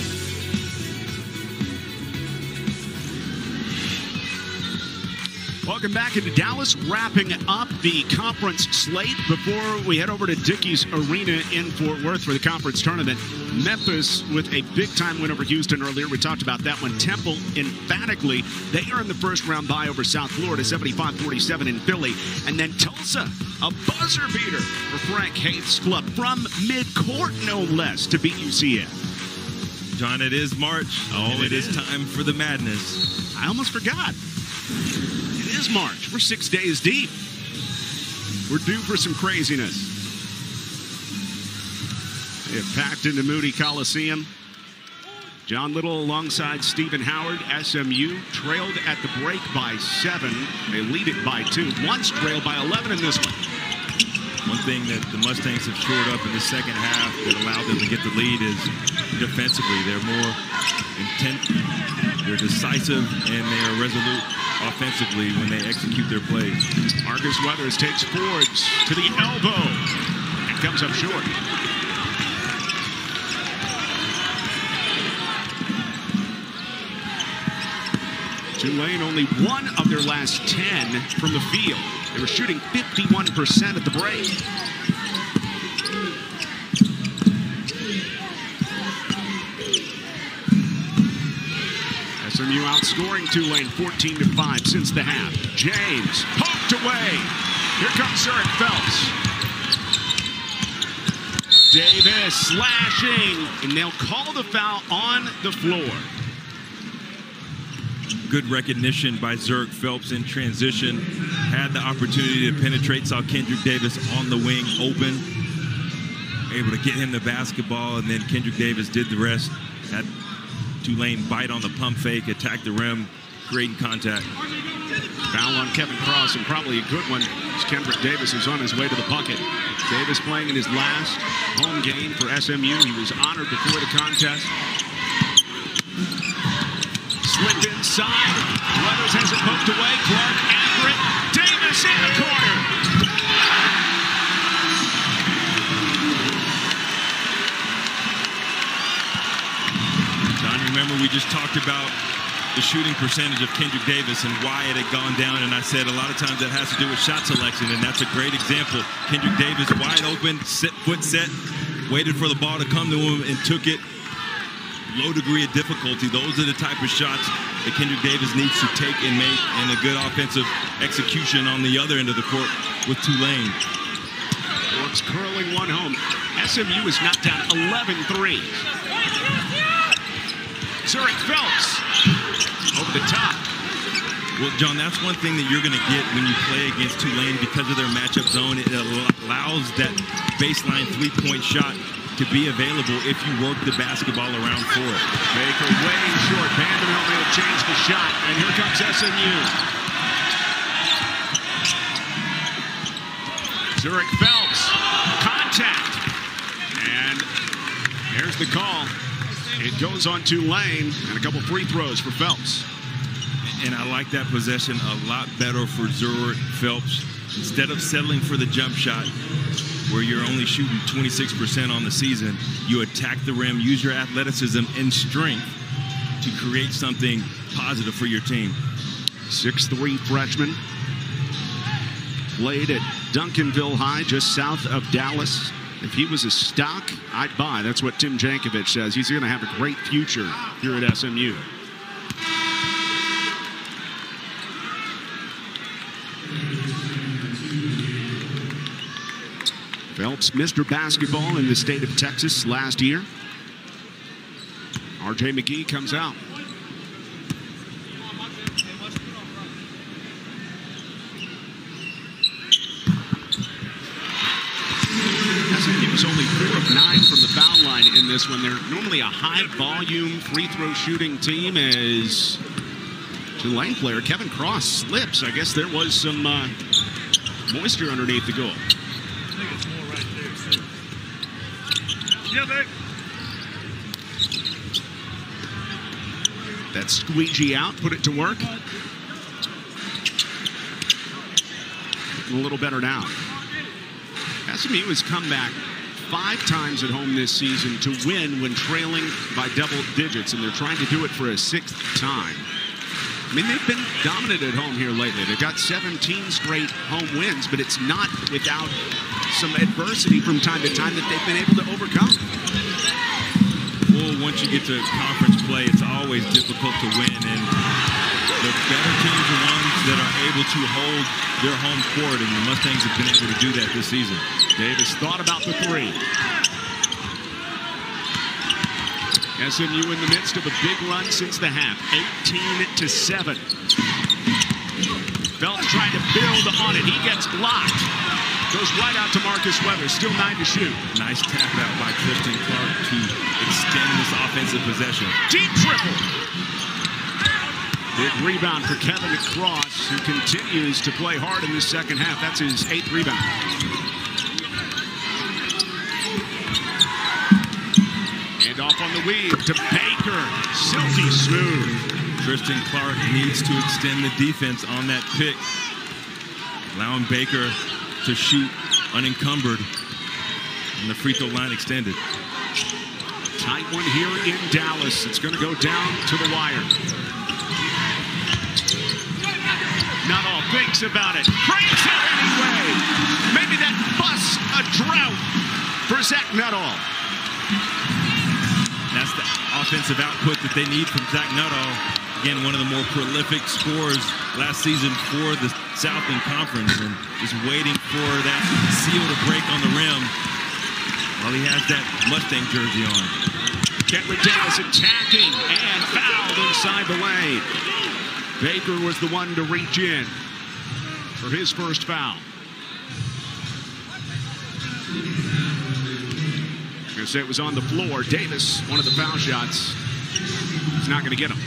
Welcome back into Dallas, wrapping up the conference slate before we head over to Dickies Arena in Fort Worth for the conference tournament. Memphis with a big-time win over Houston earlier. We talked about that one. Temple emphatically, they earned the first round bye over South Florida, 75-47 in Philly. And then Tulsa, a buzzer beater for Frank Haith's club from midcourt, no less, to beat UCF. John, it is March. Oh, it is time for the madness. I almost forgot. It is March. We're 6 days deep. We're due for some craziness. They have packed into Moody Coliseum. John Little alongside Stephen Howard. SMU trailed at the break by 7. They lead it by 2. Once trailed by 11 in this one. One thing that the Mustangs have shored up in the second half that allowed them to get the lead is defensively. They're more intent, they're decisive, and they are resolute offensively when they execute their plays. Marcus Weathers takes Forbes to the elbow and comes up short. Tulane only 1 of their last 10 from the field. They were shooting 51% at the break. SMU outscoring Tulane 14-5 since the half. James poked away. Here comes Zurich Phelps. Davis slashing, and they'll call the foul on the floor. Good recognition by Zurich Phelps in transition. Had the opportunity to penetrate, saw Kendrick Davis on the wing open. Able to get him the basketball, and then Kendrick Davis did the rest. Had Tulane bite on the pump fake, attack the rim, creating contact. Foul on Kevin Cross, and probably a good one. It's Kendrick Davis who's on his way to the bucket. Davis playing in his last home game for SMU. He was honored before the contest. Slipped inside. Weathers has it poked away. Clark after it. Davis in the corner. John, remember we just talked about the shooting percentage of Kendrick Davis and why it had gone down, and I said a lot of times that has to do with shot selection, and that's a great example. Kendrick Davis wide open, foot set, waited for the ball to come to him and took it. Low degree of difficulty. Those are the type of shots that Kendrick Davis needs to take and make, and a good offensive execution on the other end of the court with Tulane. Forbes curling one home. SMU is knocked down 11 threes. Zurich Phelps over the top. Well, John, that's one thing that you're going to get when you play against Tulane because of their matchup zone. It allows that baseline three-point shot to be available if you work the basketball around for it. Baker way short. Vanderbilt will change the shot, and here comes SMU. Zurich Phelps, contact, and there's the call. It goes on Tulane, and a couple free throws for Phelps. And I like that possession a lot better for Zurich Phelps. Instead of settling for the jump shot, where you're only shooting 26% on the season, you attack the rim, use your athleticism and strength to create something positive for your team. 6'3" freshman. Played at Duncanville High, just south of Dallas. If he was a stock, I'd buy. That's what Tim Jankovic says. He's going to have a great future here at SMU. Phelps, Mr. Basketball in the state of Texas last year. R.J. McGee comes out. SMU was only 4 of 9 from the foul line in this one. They're normally a high-volume free-throw shooting team as Tulane player Kevin Cross slips. I guess there was some moisture underneath the goal. Yeah, babe. That squeegee out, put it to work. A little better now. SMU has come back 5 times at home this season to win when trailing by double digits, and they're trying to do it for a 6th time. I mean, they've been dominant at home here lately. They've got 17 straight home wins, but it's not without some adversity from time to time that they've been able to overcome. Well, once you get to conference play, it's always difficult to win, and the better teams are ones that are able to hold their home court, and the Mustangs have been able to do that this season. Davis thought about the 3. SMU in the midst of a big run since the half, 18-7. Phelps trying to build on it. He gets blocked. Goes right out to Marcus Weathers. Still 9 to shoot. Nice tap out by Tristan Clark to extend this offensive possession. Deep triple. Big rebound for Kevin Cross, who continues to play hard in this second half. That's his 8th rebound. And off on the weave to Baker. Silky smooth. Tristan Clark needs to extend the defense on that pick, allowing Baker to shoot unencumbered and the free throw line extended. Tight one here in Dallas. It's going to go down to the wire. Nuttall thinks about it. Cranks it anyway. Maybe that busts a drought for Zach Nuttall. That's the offensive output that they need from Zach Nuttall. Again, one of the more prolific scorers last season for the Southland Conference, and just waiting for that seal to break on the rim while he has that Mustang jersey on. Kendrick Davis attacking and fouled inside the lane. Baker was the one to reach in for his first foul. I'm going to say it was on the floor. Davis, one of the foul shots. He's not going to get him.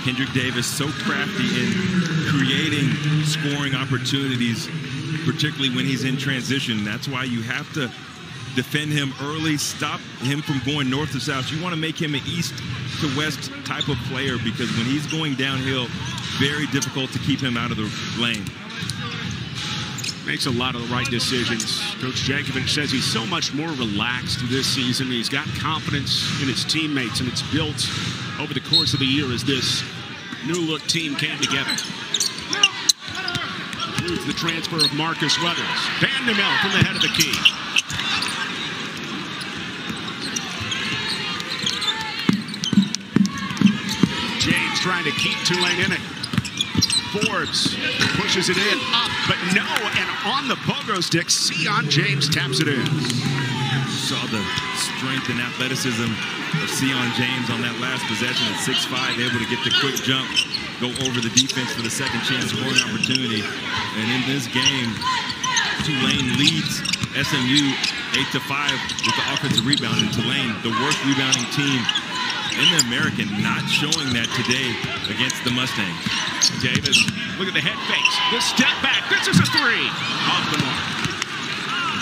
Kendrick Davis so crafty in creating scoring opportunities, particularly when he's in transition. That's why you have to defend him early, stop him from going north to south. You want to make him an east to west type of player, because when he's going downhill, very difficult to keep him out of the lane. Makes a lot of the right decisions. Coach Jankovic says he's so much more relaxed this season. He's got confidence in his teammates, and it's built over the course of the year as this new-look team came together. Includes the transfer of Marcus Weathers. Vandemel from the head of the key. James trying to keep Tulane in it. Forbes pushes it in, up, but no, and on the pogo stick, Sion James taps it in. Saw the strength and athleticism of Sion James on that last possession at 6'5", able to get the quick jump, go over the defense for the second chance scoring opportunity. And in this game, Tulane leads SMU 8-5 with the offensive rebound, and Tulane, the worst rebounding team in the American, not showing that today against the Mustangs. Davis, look at the head fakes. The step back. This is a three. Off the mark.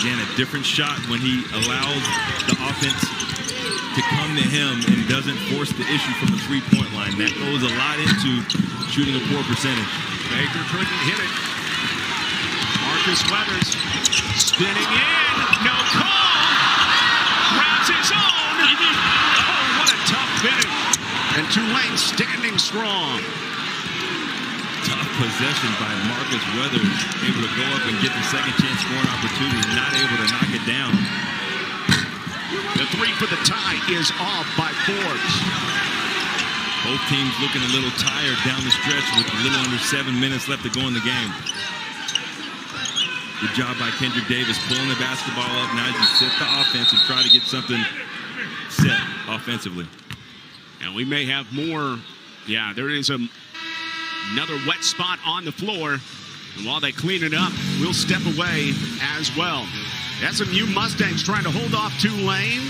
Again, a different shot when he allows the offense to come to him and doesn't force the issue from the three-point line. That goes a lot into shooting a poor percentage. Baker couldn't hit it. Marcus Weathers spinning in. No call. Grabs his own. Oh, what a tough finish. And Tulane standing strong. Tough possession by Marcus Weathers, able to go up and get the second chance scoring opportunity, not able to knock it down. The three for the tie is off by Forbes. Both teams looking a little tired down the stretch with a little under 7 minutes left to go in the game. Good job by Kendrick Davis pulling the basketball up. Now you set the offense and try to get something set offensively. And we may have more. Yeah, there is another wet spot on the floor. And while they clean it up, we'll step away as well. SMU Mustangs trying to hold off Tulane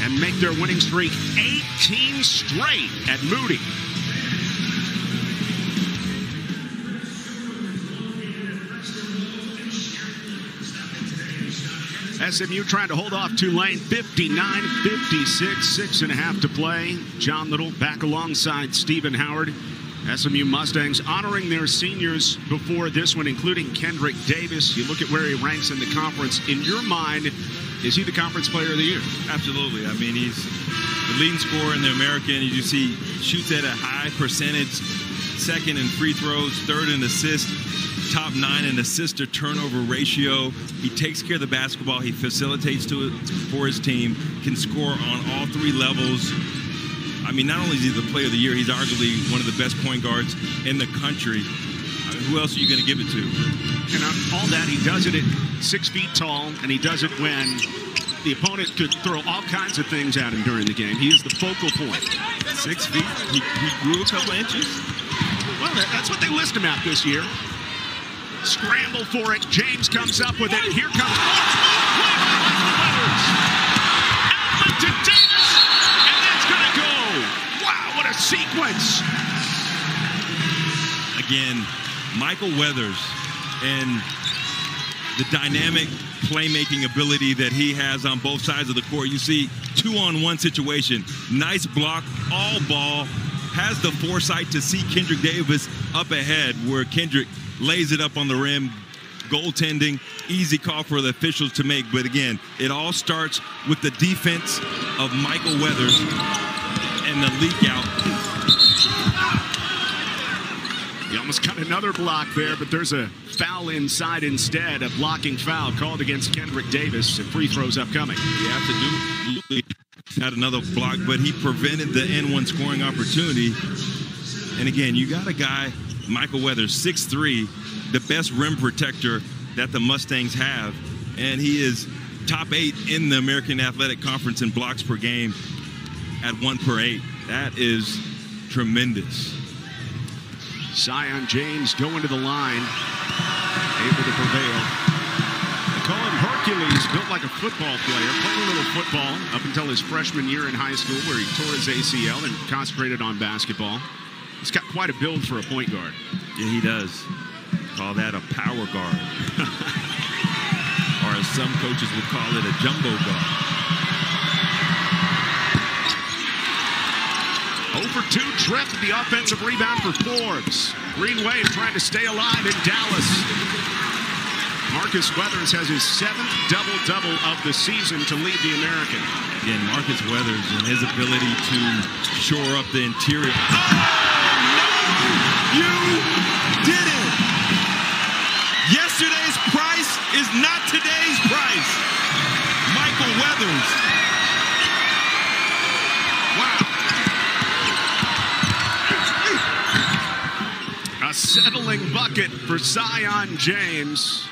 and make their winning streak 18 straight at Moody. SMU trying to hold off Tulane 59-56, 6.5 to play. John Little back alongside Stephen Howard. SMU Mustangs honoring their seniors before this one, including Kendrick Davis. You look at where he ranks in the conference. In your mind, is he the conference player of the year? Absolutely. I mean, he's the leading scorer in the American. As you see, shoots at a high percentage, second in free throws, third in assists, top 9 in assist to turnover ratio. He takes care of the basketball. He facilitates to it for his team, can score on all 3 levels. I mean, not only is he the player of the year, he's arguably one of the best point guards in the country. I mean, who else are you going to give it to? And on all that, he does it at 6 feet tall, and he does it when the opponent could throw all kinds of things at him during the game. He is the focal point. 6 feet? He grew a couple inches? Well, that's what they list him at this year. Scramble for it. James comes up with it. Here comes Weathers. Outlet to Davis. And that's going to go. Wow, what a sequence. Again, Michael Weathers and the dynamic playmaking ability that he has on both sides of the court. You see 2-on-1 situation. Nice block, all ball. Has the foresight to see Kendrick Davis up ahead where Kendrick lays it up on the rim. Goaltending, easy call for the officials to make. But again, it all starts with the defense of Michael Weathers and the leak out. He almost got another block there, but there's a foul inside instead. A blocking foul called against Kendrick Davis, and free throws upcoming. You absolutely had another block, but he prevented the N1 scoring opportunity. And again, you got a guy, Michael Weathers, 6'3", the best rim protector that the Mustangs have, and he is top 8 in the American Athletic Conference in blocks per game at 1/8. That is tremendous. Zion James going to the line, able to prevail. They call him Hercules, built like a football player, played a little football up until his freshman year in high school where he tore his ACL and concentrated on basketball. He's got quite a build for a point guard. Yeah, he does. Call that a power guard. Or as some coaches would call it, a jumbo guard. 0 for 2 trip, the offensive rebound for Forbes. Green Wave trying to stay alive in Dallas. Marcus Weathers has his 7th double-double of the season to lead the American. Again, Marcus Weathers and his ability to shore up the interior. Oh, no! You didn't! Yesterday's price is not today's price. Michael Weathers. Wow. A settling bucket for Zion James.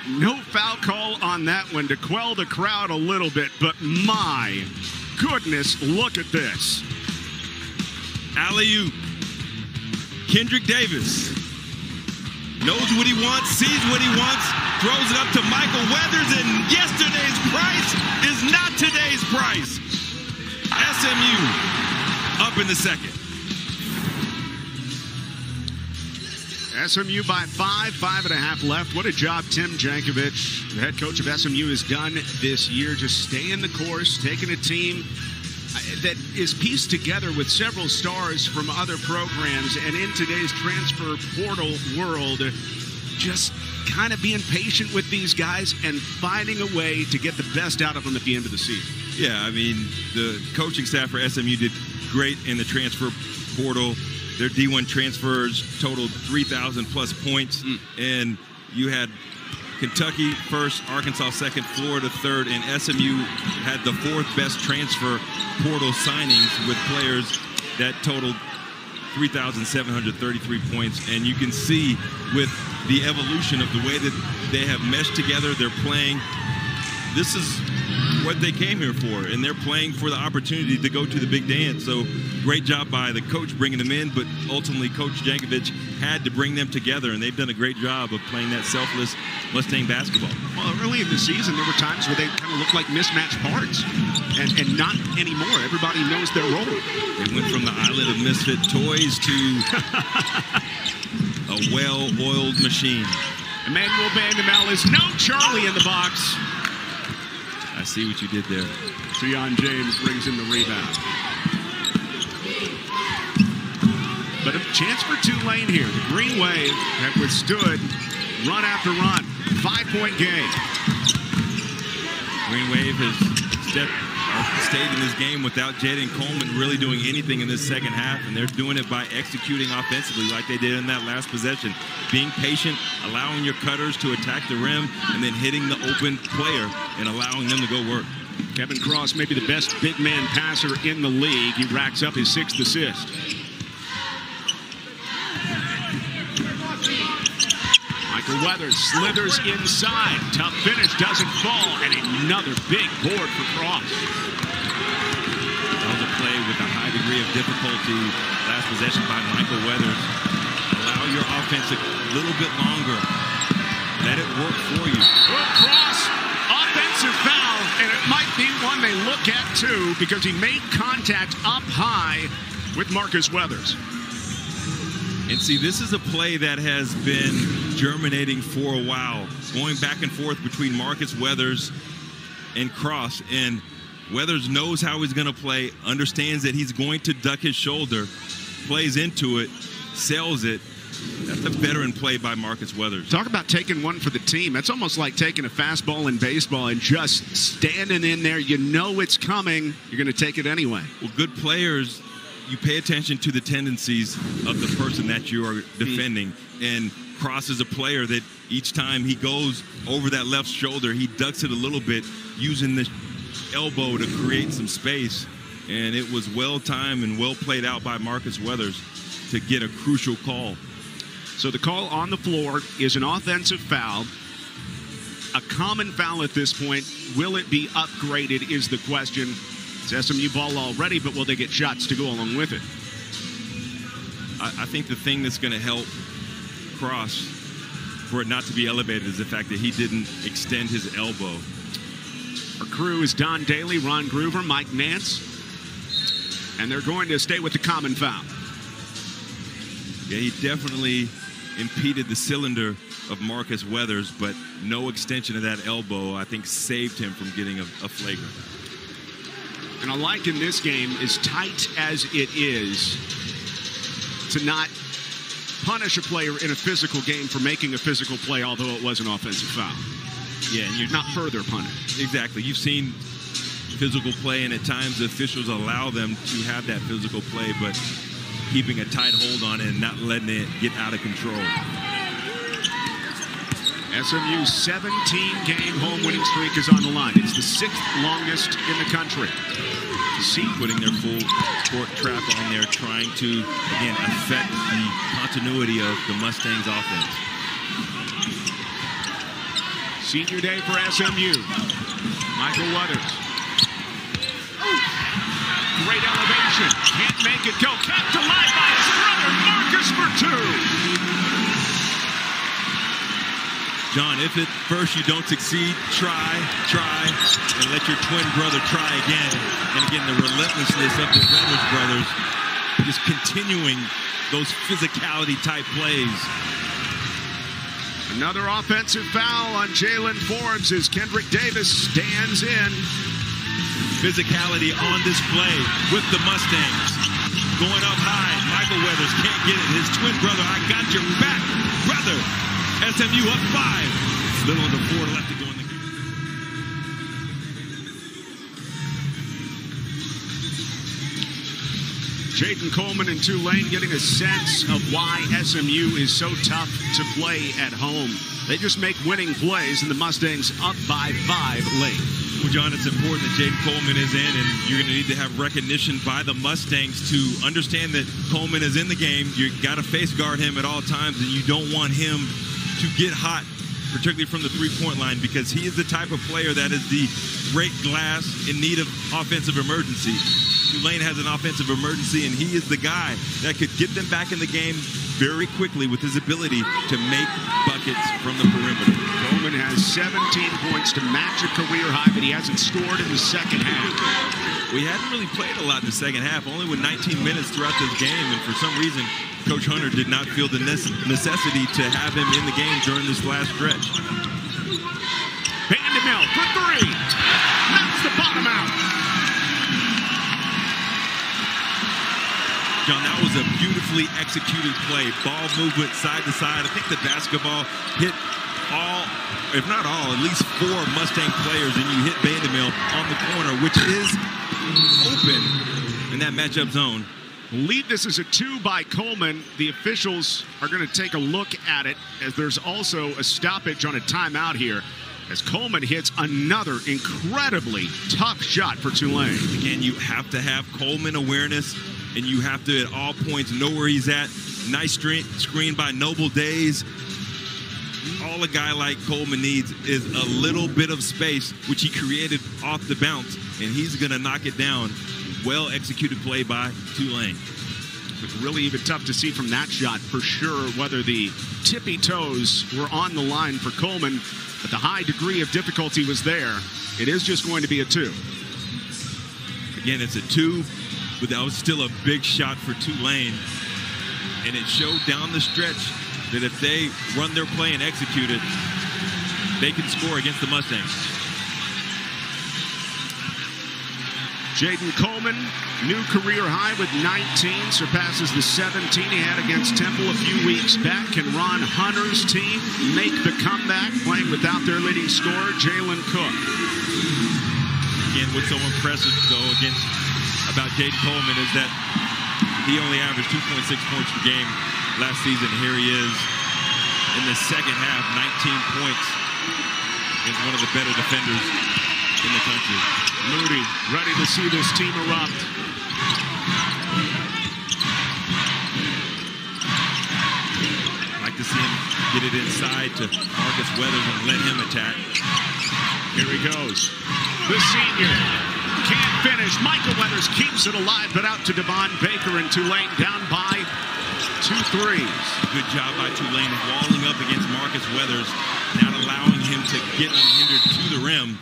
No foul call on that one to quell the crowd a little bit, but my goodness, look at this. Alley-oop. Kendrick Davis knows what he wants, sees what he wants, throws it up to Michael Weathers, and yesterday's price is not today's price. SMU up in the second. SMU by 5.5 left. What a job Tim Jankovic, the head coach of SMU, has done this year. Just staying the course, taking a team that is pieced together with several stars from other programs, and in today's transfer portal world, just kind of being patient with these guys and finding a way to get the best out of them at the end of the season. Yeah, I mean, the coaching staff for SMU did great in the transfer portal. Their D1 transfers totaled 3,000 plus points, and you had Kentucky first, Arkansas second, Florida third, and SMU had the 4th best transfer portal signings with players that totaled 3,733 points. And you can see with the evolution of the way that they have meshed together, they're playing. This is what they came here for, and they're playing for the opportunity to go to the big dance. So great job by the coach bringing them in, but ultimately Coach Jankovic had to bring them together, and they've done a great job of playing that selfless Mustang basketball. Well, early in the season, there were times where they kind of looked like mismatched parts, and not anymore. Everybody knows their role. They went from the island of misfit toys to a well-oiled machine. Emmanuel Bandamel is no Charlie in the box. I see what you did there. Zion James brings in the rebound. But a chance for Tulane here. The Green Wave have withstood run after run. 5-point game. Green Wave has stayed in this game without Jaden Coleman really doing anything in this second half, and they're doing it by executing offensively like they did in that last possession. Being patient, allowing your cutters to attack the rim, and then hitting the open player and allowing them to go work. Kevin Cross, maybe the best big man passer in the league. He racks up his 6th assist. Michael Weathers slithers inside. Tough finish, doesn't fall, and another big board for Cross. That was a play with a high degree of difficulty. Last possession by Michael Weathers. Allow your offense a little bit longer. Let it work for you. Well, Cross, offensive foul, and it might be one they look at too, because he made contact up high with Marcus Weathers. And see, this is a play that has been germinating for a while, going back and forth between Marcus Weathers and Cross. And Weathers knows how he's going to play, understands that he's going to duck his shoulder, plays into it, sells it. That's a veteran play by Marcus Weathers. Talk about taking one for the team. That's almost like taking a fastball in baseball and just standing in there. You know it's coming. You're going to take it anyway. Well, good players you pay attention to the tendencies of the person that you are defending. And Cross is a player that each time he goes over that left shoulder, he ducks it a little bit, using the elbow to create some space. And it was well timed and well played out by Marcus Weathers to get a crucial call. So the call on the floor is an offensive foul. A common foul at this point. Will it be upgraded is the question. It's SMU ball already, but will they get shots to go along with it? I think the thing that's going to help Cross for it not to be elevated is the fact that he didn't extend his elbow. Our crew is Don Daly, Ron Groover, Mike Nance. And they're going to stay with the common foul. Yeah, he definitely impeded the cylinder of Marcus Weathers, but no extension of that elbow, I think, saved him from getting a flagrant. And I like in this game, as tight as it is, to not punish a player in a physical game for making a physical play, although it was an offensive foul. Yeah, and you're not further punished. Exactly. You've seen physical play, and at times the officials allow them to have that physical play, but keeping a tight hold on it and not letting it get out of control. SMU's 17-game home winning streak is on the line. It's the 6th longest in the country. See, putting their full court trap on there, trying to, again, affect the continuity of the Mustangs offense. Senior day for SMU. Michael Weathers. Great elevation. Can't make it go. Kept alive by his brother, Marcus, for 2. John, if at first you don't succeed, try, and let your twin brother try again. And again, the relentlessness of the Weathers brothers, just continuing those physicality-type plays. Another offensive foul on Jalen Forbes as Kendrick Davis stands in. Physicality on display with the Mustangs. Going up high, Michael Weathers can't get it. His twin brother, I got your back, brother. SMU up 5. Little under 4 left to go in the game. Jaden Coleman and Tulane getting a sense of why SMU is so tough to play at home. They just make winning plays, and the Mustangs up by 5 late. Well, John, it's important that Jaden Coleman is in, and you're going to need to have recognition by the Mustangs to understand that Coleman is in the game. You've got to face guard him at all times, and you don't want him to get hot, particularly from the three-point line, because he is the type of player that is the break glass in need of offensive emergency. Tulane has an offensive emergency, and he is the guy that could get them back in the game very quickly with his ability to make buckets from the perimeter. Coleman has 17 points to match a career high, but he hasn't scored in the second half. We hadn't really played a lot in the second half, only with 19 minutes throughout this game, and for some reason, Coach Hunter did not feel the necessity to have him in the game during this last stretch. Vanderbilt for 3. Knocks the bottom out. John, that was a beautifully executed play. Ball movement side to side. I think the basketball hit all, if not all, at least 4 Mustang players, and you hit Vanderbilt on the corner, which is open in that matchup zone. Believe this is a 2 by Coleman. The officials are going to take a look at it, as there's also a stoppage on a timeout here, as Coleman hits another incredibly tough shot for Tulane. Again, you have to have Coleman awareness, and you have to at all points know where he's at. Nice screen by Noble Days. All a guy like Coleman needs is a little bit of space, which he created off the bounce, and he's going to knock it down. Well executed play by Tulane. It's really even tough to see from that shot for sure whether the tippy toes were on the line for Coleman, but the high degree of difficulty was there. It is just going to be a 2. Again, it's a 2, but that was still a big shot for Tulane, and it showed down the stretch that if they run their play and execute it, they can score against the Mustangs. Jaden Coleman, new career high with 19, surpasses the 17 he had against Temple a few weeks back. Can Ron Hunter's team make the comeback, playing without their leading scorer, Jalen Cook? Again, what's so impressive, though, about Jaden Coleman is that He only averaged 2.6 points per game last season. Here he is in the second half, 19 points. Is one of the better defenders in the country. Moody ready to see this team erupt. Like to see him get it inside to Marcus Weathers and let him attack. Here he goes. The senior can't finish. Michael Weathers keeps it alive, but out to Devon Baker and Tulane down by 2 threes. Good job by Tulane walling up against Marcus Weathers, not allowing him to get unhindered to the rim,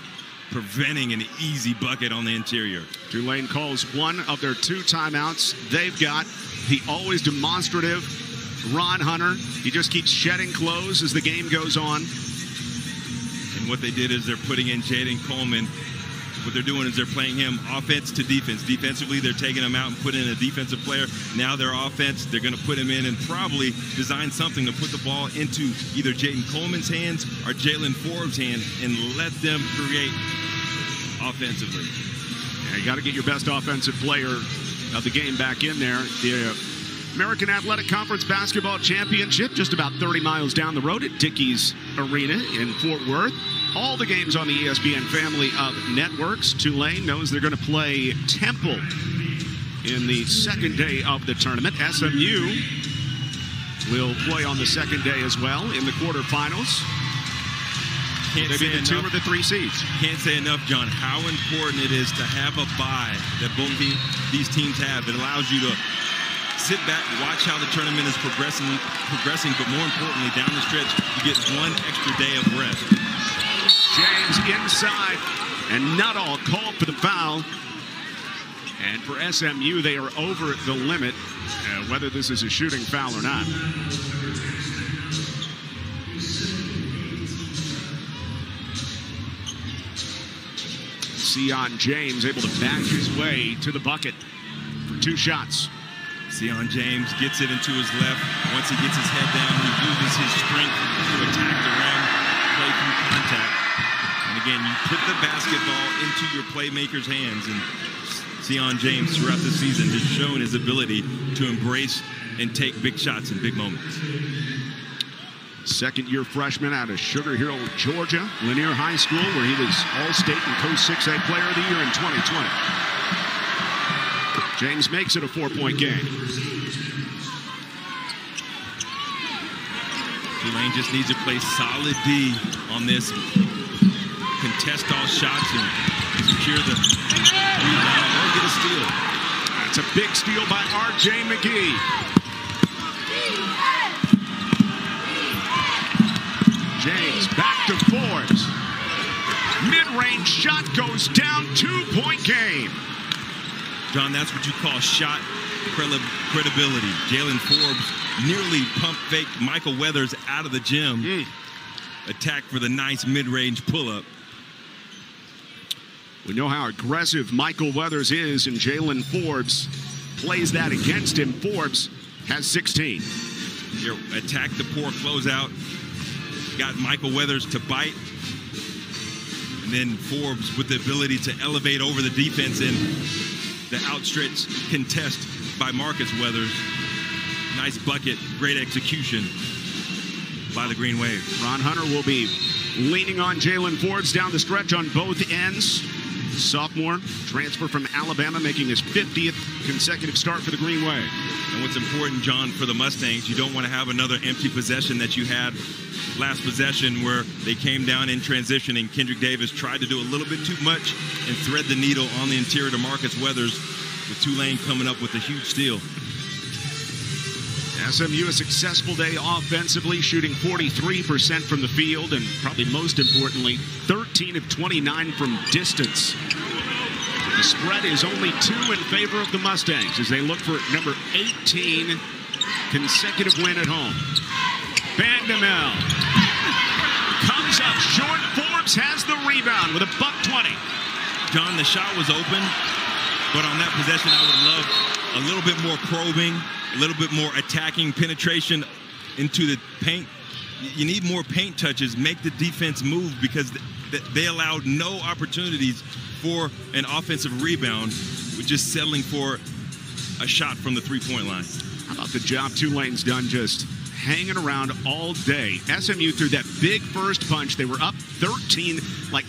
preventing an easy bucket on the interior. Tulane calls one of their 2 timeouts. They've got the always demonstrative Ron Hunter. He just keeps shedding clothes as the game goes on. And what they did is they're putting in Jaden Coleman. What they're doing is they're playing him offense to defense. Defensively, they're taking him out and putting in a defensive player. Now their offense, they're going to put him in and probably design something to put the ball into either Jaden Coleman's hands or Jalen Forbes' hands and let them create offensively. Yeah, you got to get your best offensive player of the game back in there. The American Athletic Conference Basketball Championship just about 30 miles down the road at Dickies Arena in Fort Worth. All the games on the ESPN family of networks. Tulane knows they're going to play Temple in the second day of the tournament. SMU will play on the second day as well in the quarterfinals. Maybe the 2 or the 3 seeds. Can't say enough, John, how important it is to have a bye that both these teams have. It allows you to sit back, watch how the tournament is progressing, but more importantly, down the stretch, you get 1 extra day of rest. James inside, and Nuttall called for the foul. And for SMU, they are over the limit, whether this is a shooting foul or not. Sion James able to back his way to the bucket for 2 shots. Sion James gets it into his left. Once he gets his head down, he uses his strength to attack the rim, play through contact. And again, you put the basketball into your playmaker's hands. And Sion James, throughout the season, has shown his ability to embrace and take big shots in big moments. Second-year freshman out of Sugar Hill, Georgia, Lanier High School, where he was All-State and Coast 6A Player of the Year in 2020. James makes it a 4-point game. Tulane just needs to play solid D on this. Contest all shots and secure the rebound or get a steal. That's a big steal by R.J. McGee. James back to Forbes. Mid-range shot goes down, 2-point game. John, that's what you call shot credibility. Jalen Forbes nearly pump faked Michael Weathers out of the gym. Attack for the nice mid-range pull-up. We know how aggressive Michael Weathers is, and Jalen Forbes plays that against him. Forbes has 16. Here, attack the poor closeout. Got Michael Weathers to bite. And then Forbes with the ability to elevate over the defense and the outstretched contest by Marcus Weathers. Nice bucket, great execution by the Green Wave. Ron Hunter will be leaning on Jalen Forbes down the stretch on both ends. Sophomore, transfer from Alabama, making his 50th consecutive start for the Green Wave. And what's important, John, for the Mustangs, you don't want to have another empty possession that you had last possession where they came down in transition and Kendrick Davis tried to do a little bit too much and thread the needle on the interior to Marcus Weathers, with Tulane coming up with a huge steal. SMU a successful day offensively, shooting 43% from the field, and probably most importantly, 13 of 29 from distance. The spread is only 2 in favor of the Mustangs as they look for number 18 consecutive win at home. Bandamel comes up short. Forbes has the rebound with a $120. John, the shot was open, but on that possession, I would love a little bit more probing, a little bit more attacking penetration into the paint. You need more paint touches, make the defense move, because they allowed no opportunities for an offensive rebound, with just settling for a shot from the three-point line. How about the job Tulane's done just hanging around all day? SMU threw that big first punch. They were up 13, like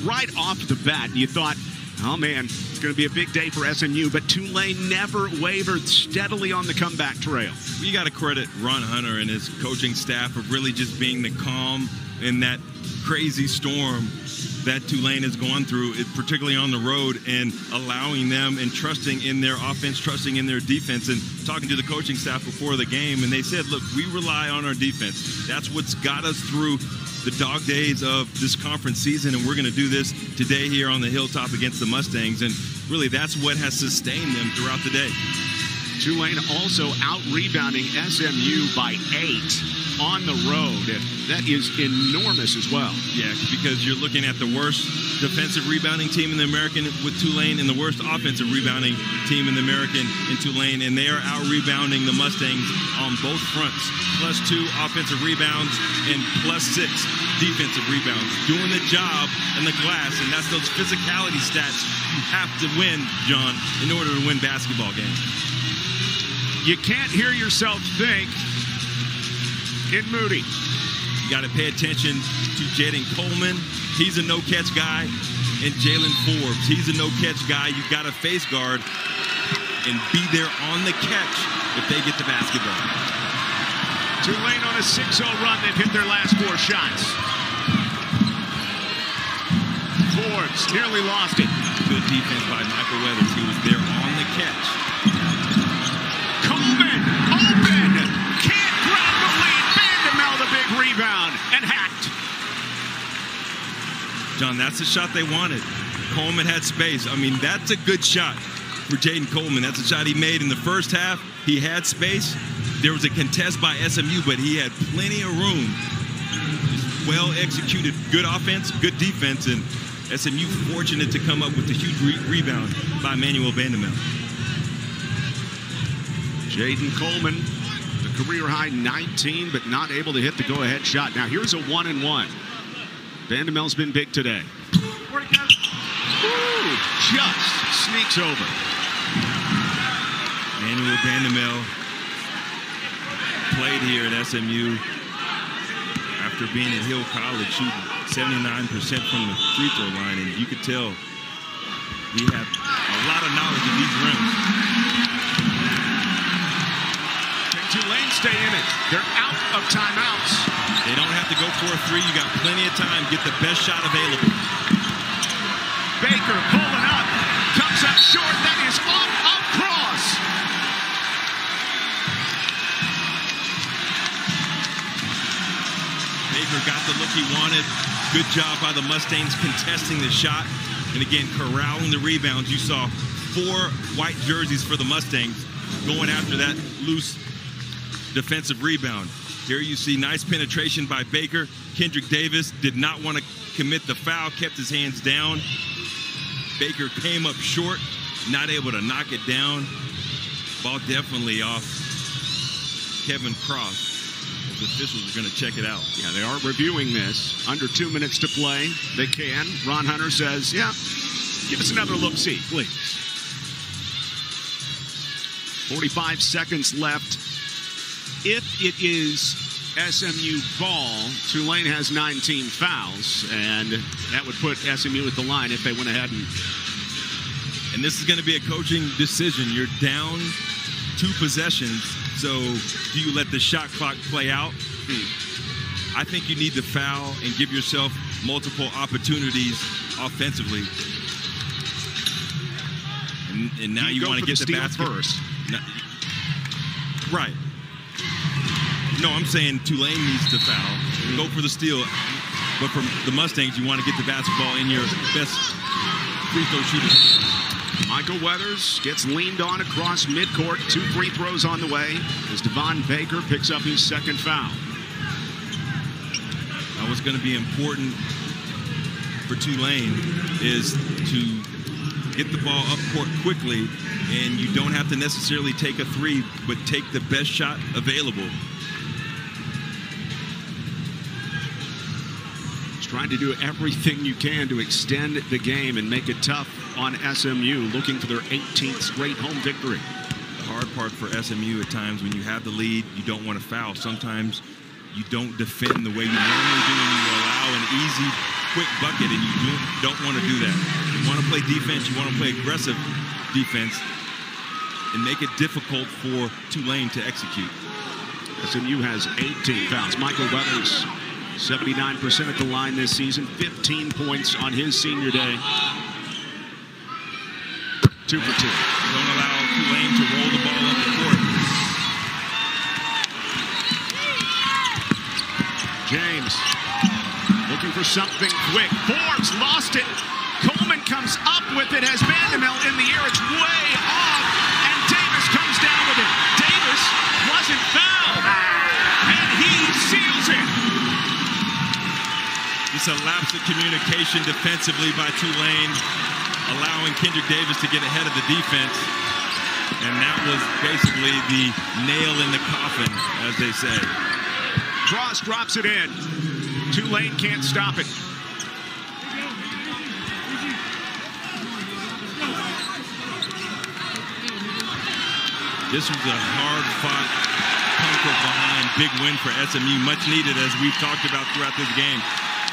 right off the bat. And you thought, oh man, it's going to be a big day for SMU. But Tulane never wavered, steadily on the comeback trail. You got to credit Ron Hunter and his coaching staff of really just being the calm in that crazy storm that Tulane has gone through, particularly on the road, and allowing them and trusting in their offense, trusting in their defense. And talking to the coaching staff before the game, and they said, look, we rely on our defense. That's what's got us through the dog days of this conference season, and we're going to do this today here on the Hilltop against the Mustangs. And really, that's what has sustained them throughout the day. Tulane also out-rebounding SMU by 8 on the road. That is enormous as well. Yeah, because you're looking at the worst defensive rebounding team in the American with Tulane and the worst offensive rebounding team in the American in Tulane, and they are out-rebounding the Mustangs on both fronts. +2 offensive rebounds and +6 defensive rebounds. Doing the job in the glass, and that's those physicality stats you have to win, John, in order to win basketball games. You can't hear yourself think in Moody. You got to pay attention to Jaden Coleman. He's a no-catch guy. And Jalen Forbes, he's a no-catch guy. You've got to face guard and be there on the catch if they get the basketball. Tulane on a 6-0 run. They've hit their last 4 shots. Forbes nearly lost it. Good defense by Michael Weathers. He was there on the catch. Coleman open. Can't grab the lead. Vandemel the big rebound and hacked. John, that's the shot they wanted. Coleman had space. I mean, that's a good shot for Jaden Coleman. That's a shot he made in the first half. He had space. There was a contest by SMU, but he had plenty of room. Well executed, good offense, good defense, and SMU fortunate to come up with a huge rebound by Manuel Vandemel. Jaden Coleman, the career-high 19, but not able to hit the go-ahead shot. Now, here's a 1-and-1. Vandemel's been big today. Ooh, just sneaks over. Manuel Vandemel played here at SMU after being at Hill College, shooting 79% from the free throw line, and you could tell he had a lot of knowledge of these rims. Tulane stay in it. They're out of timeouts. They don't have to go for a 3. You got plenty of time. Get the best shot available. Baker pulling up. Comes up short. That is up cross. Baker got the look he wanted. Good job by the Mustangs contesting the shot. And again, corralling the rebounds. You saw 4 white jerseys for the Mustangs going after that loose defensive rebound. Here you see nice penetration by Baker. Kendrick Davis did not want to commit the foul, kept his hands down. Baker came up short, not able to knock it down. Ball definitely off Kevin Cross. The officials are going to check it out. Yeah, they are reviewing this. Under 2 minutes to play. They can. Ron Hunter says, yeah, give us another look-see, please. 45 seconds left. If it is SMU ball, Tulane has 19 fouls, and that would put SMU at the line if they went ahead and this is going to be a coaching decision. You're down 2 possessions, so do you let the shot clock play out? I think you need to foul and give yourself multiple opportunities offensively. And now you want to get the basket first. Right. No, I'm saying Tulane needs to foul. Go for the steal. But for the Mustangs, you want to get the basketball in your best free throw shooters. Michael Weathers gets leaned on across midcourt. 2 free throws on the way as Devon Baker picks up his 2nd foul. Now what's going to be important for Tulane is to get the ball up court quickly, and you don't have to necessarily take a 3, but take the best shot available. Trying to do everything you can to extend the game and make it tough on SMU, looking for their 18th straight home victory. hard part for SMU at times. When you have the lead, you don't want to foul. Sometimes you don't defend the way you normally do, and you allow an easy, quick bucket, and you don't want to do that. You want to play defense. You want to play aggressive defense and make it difficult for Tulane to execute. SMU has 18 fouls. Michael Weathers, 79% at the line this season, 15 points on his senior day. 2 for 2. Don't allow Tulane to roll the ball up the court. James looking for something quick. Forbes lost it. Coleman comes up with it. Has Vanderbilt in the air. It's way off. And Davis comes down with it. Davis wasn't fouled. And he seals it. It's a lapse of communication defensively by Tulane, allowing Kendrick Davis to get ahead of the defense. And that was basically the nail in the coffin, as they say. Cross drops it in. Tulane can't stop it. This was a hard-fought, bunker-behind big win for SMU, much needed, as we've talked about throughout this game.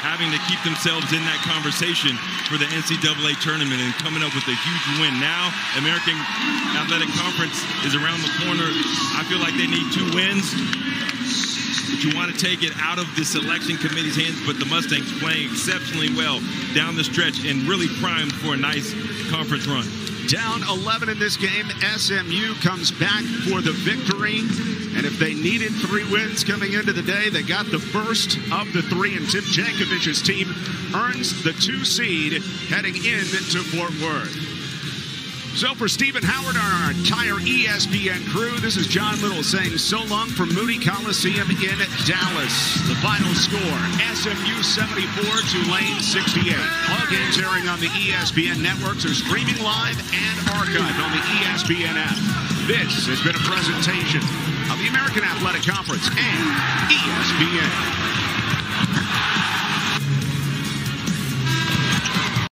Having to keep themselves in that conversation for the NCAA tournament and coming up with a huge win. Now, American Athletic Conference is around the corner. I feel like they need 2 wins. But you want to take it out of the selection committee's hands, but the Mustangs playing exceptionally well down the stretch and really primed for a nice conference run. Down 11 in this game, SMU comes back for the victory. And if they needed 3 wins coming into the day, they got the first of the 3. And Tim Jankovich's team earns the 2 seed heading into Fort Worth. So for Stephen Howard and our entire ESPN crew, this is John Little saying so long from Moody Coliseum in Dallas. The final score, SMU 74, Tulane 68. All games airing on the ESPN networks are streaming live and archived on the ESPN app. This has been a presentation of the American Athletic Conference and ESPN.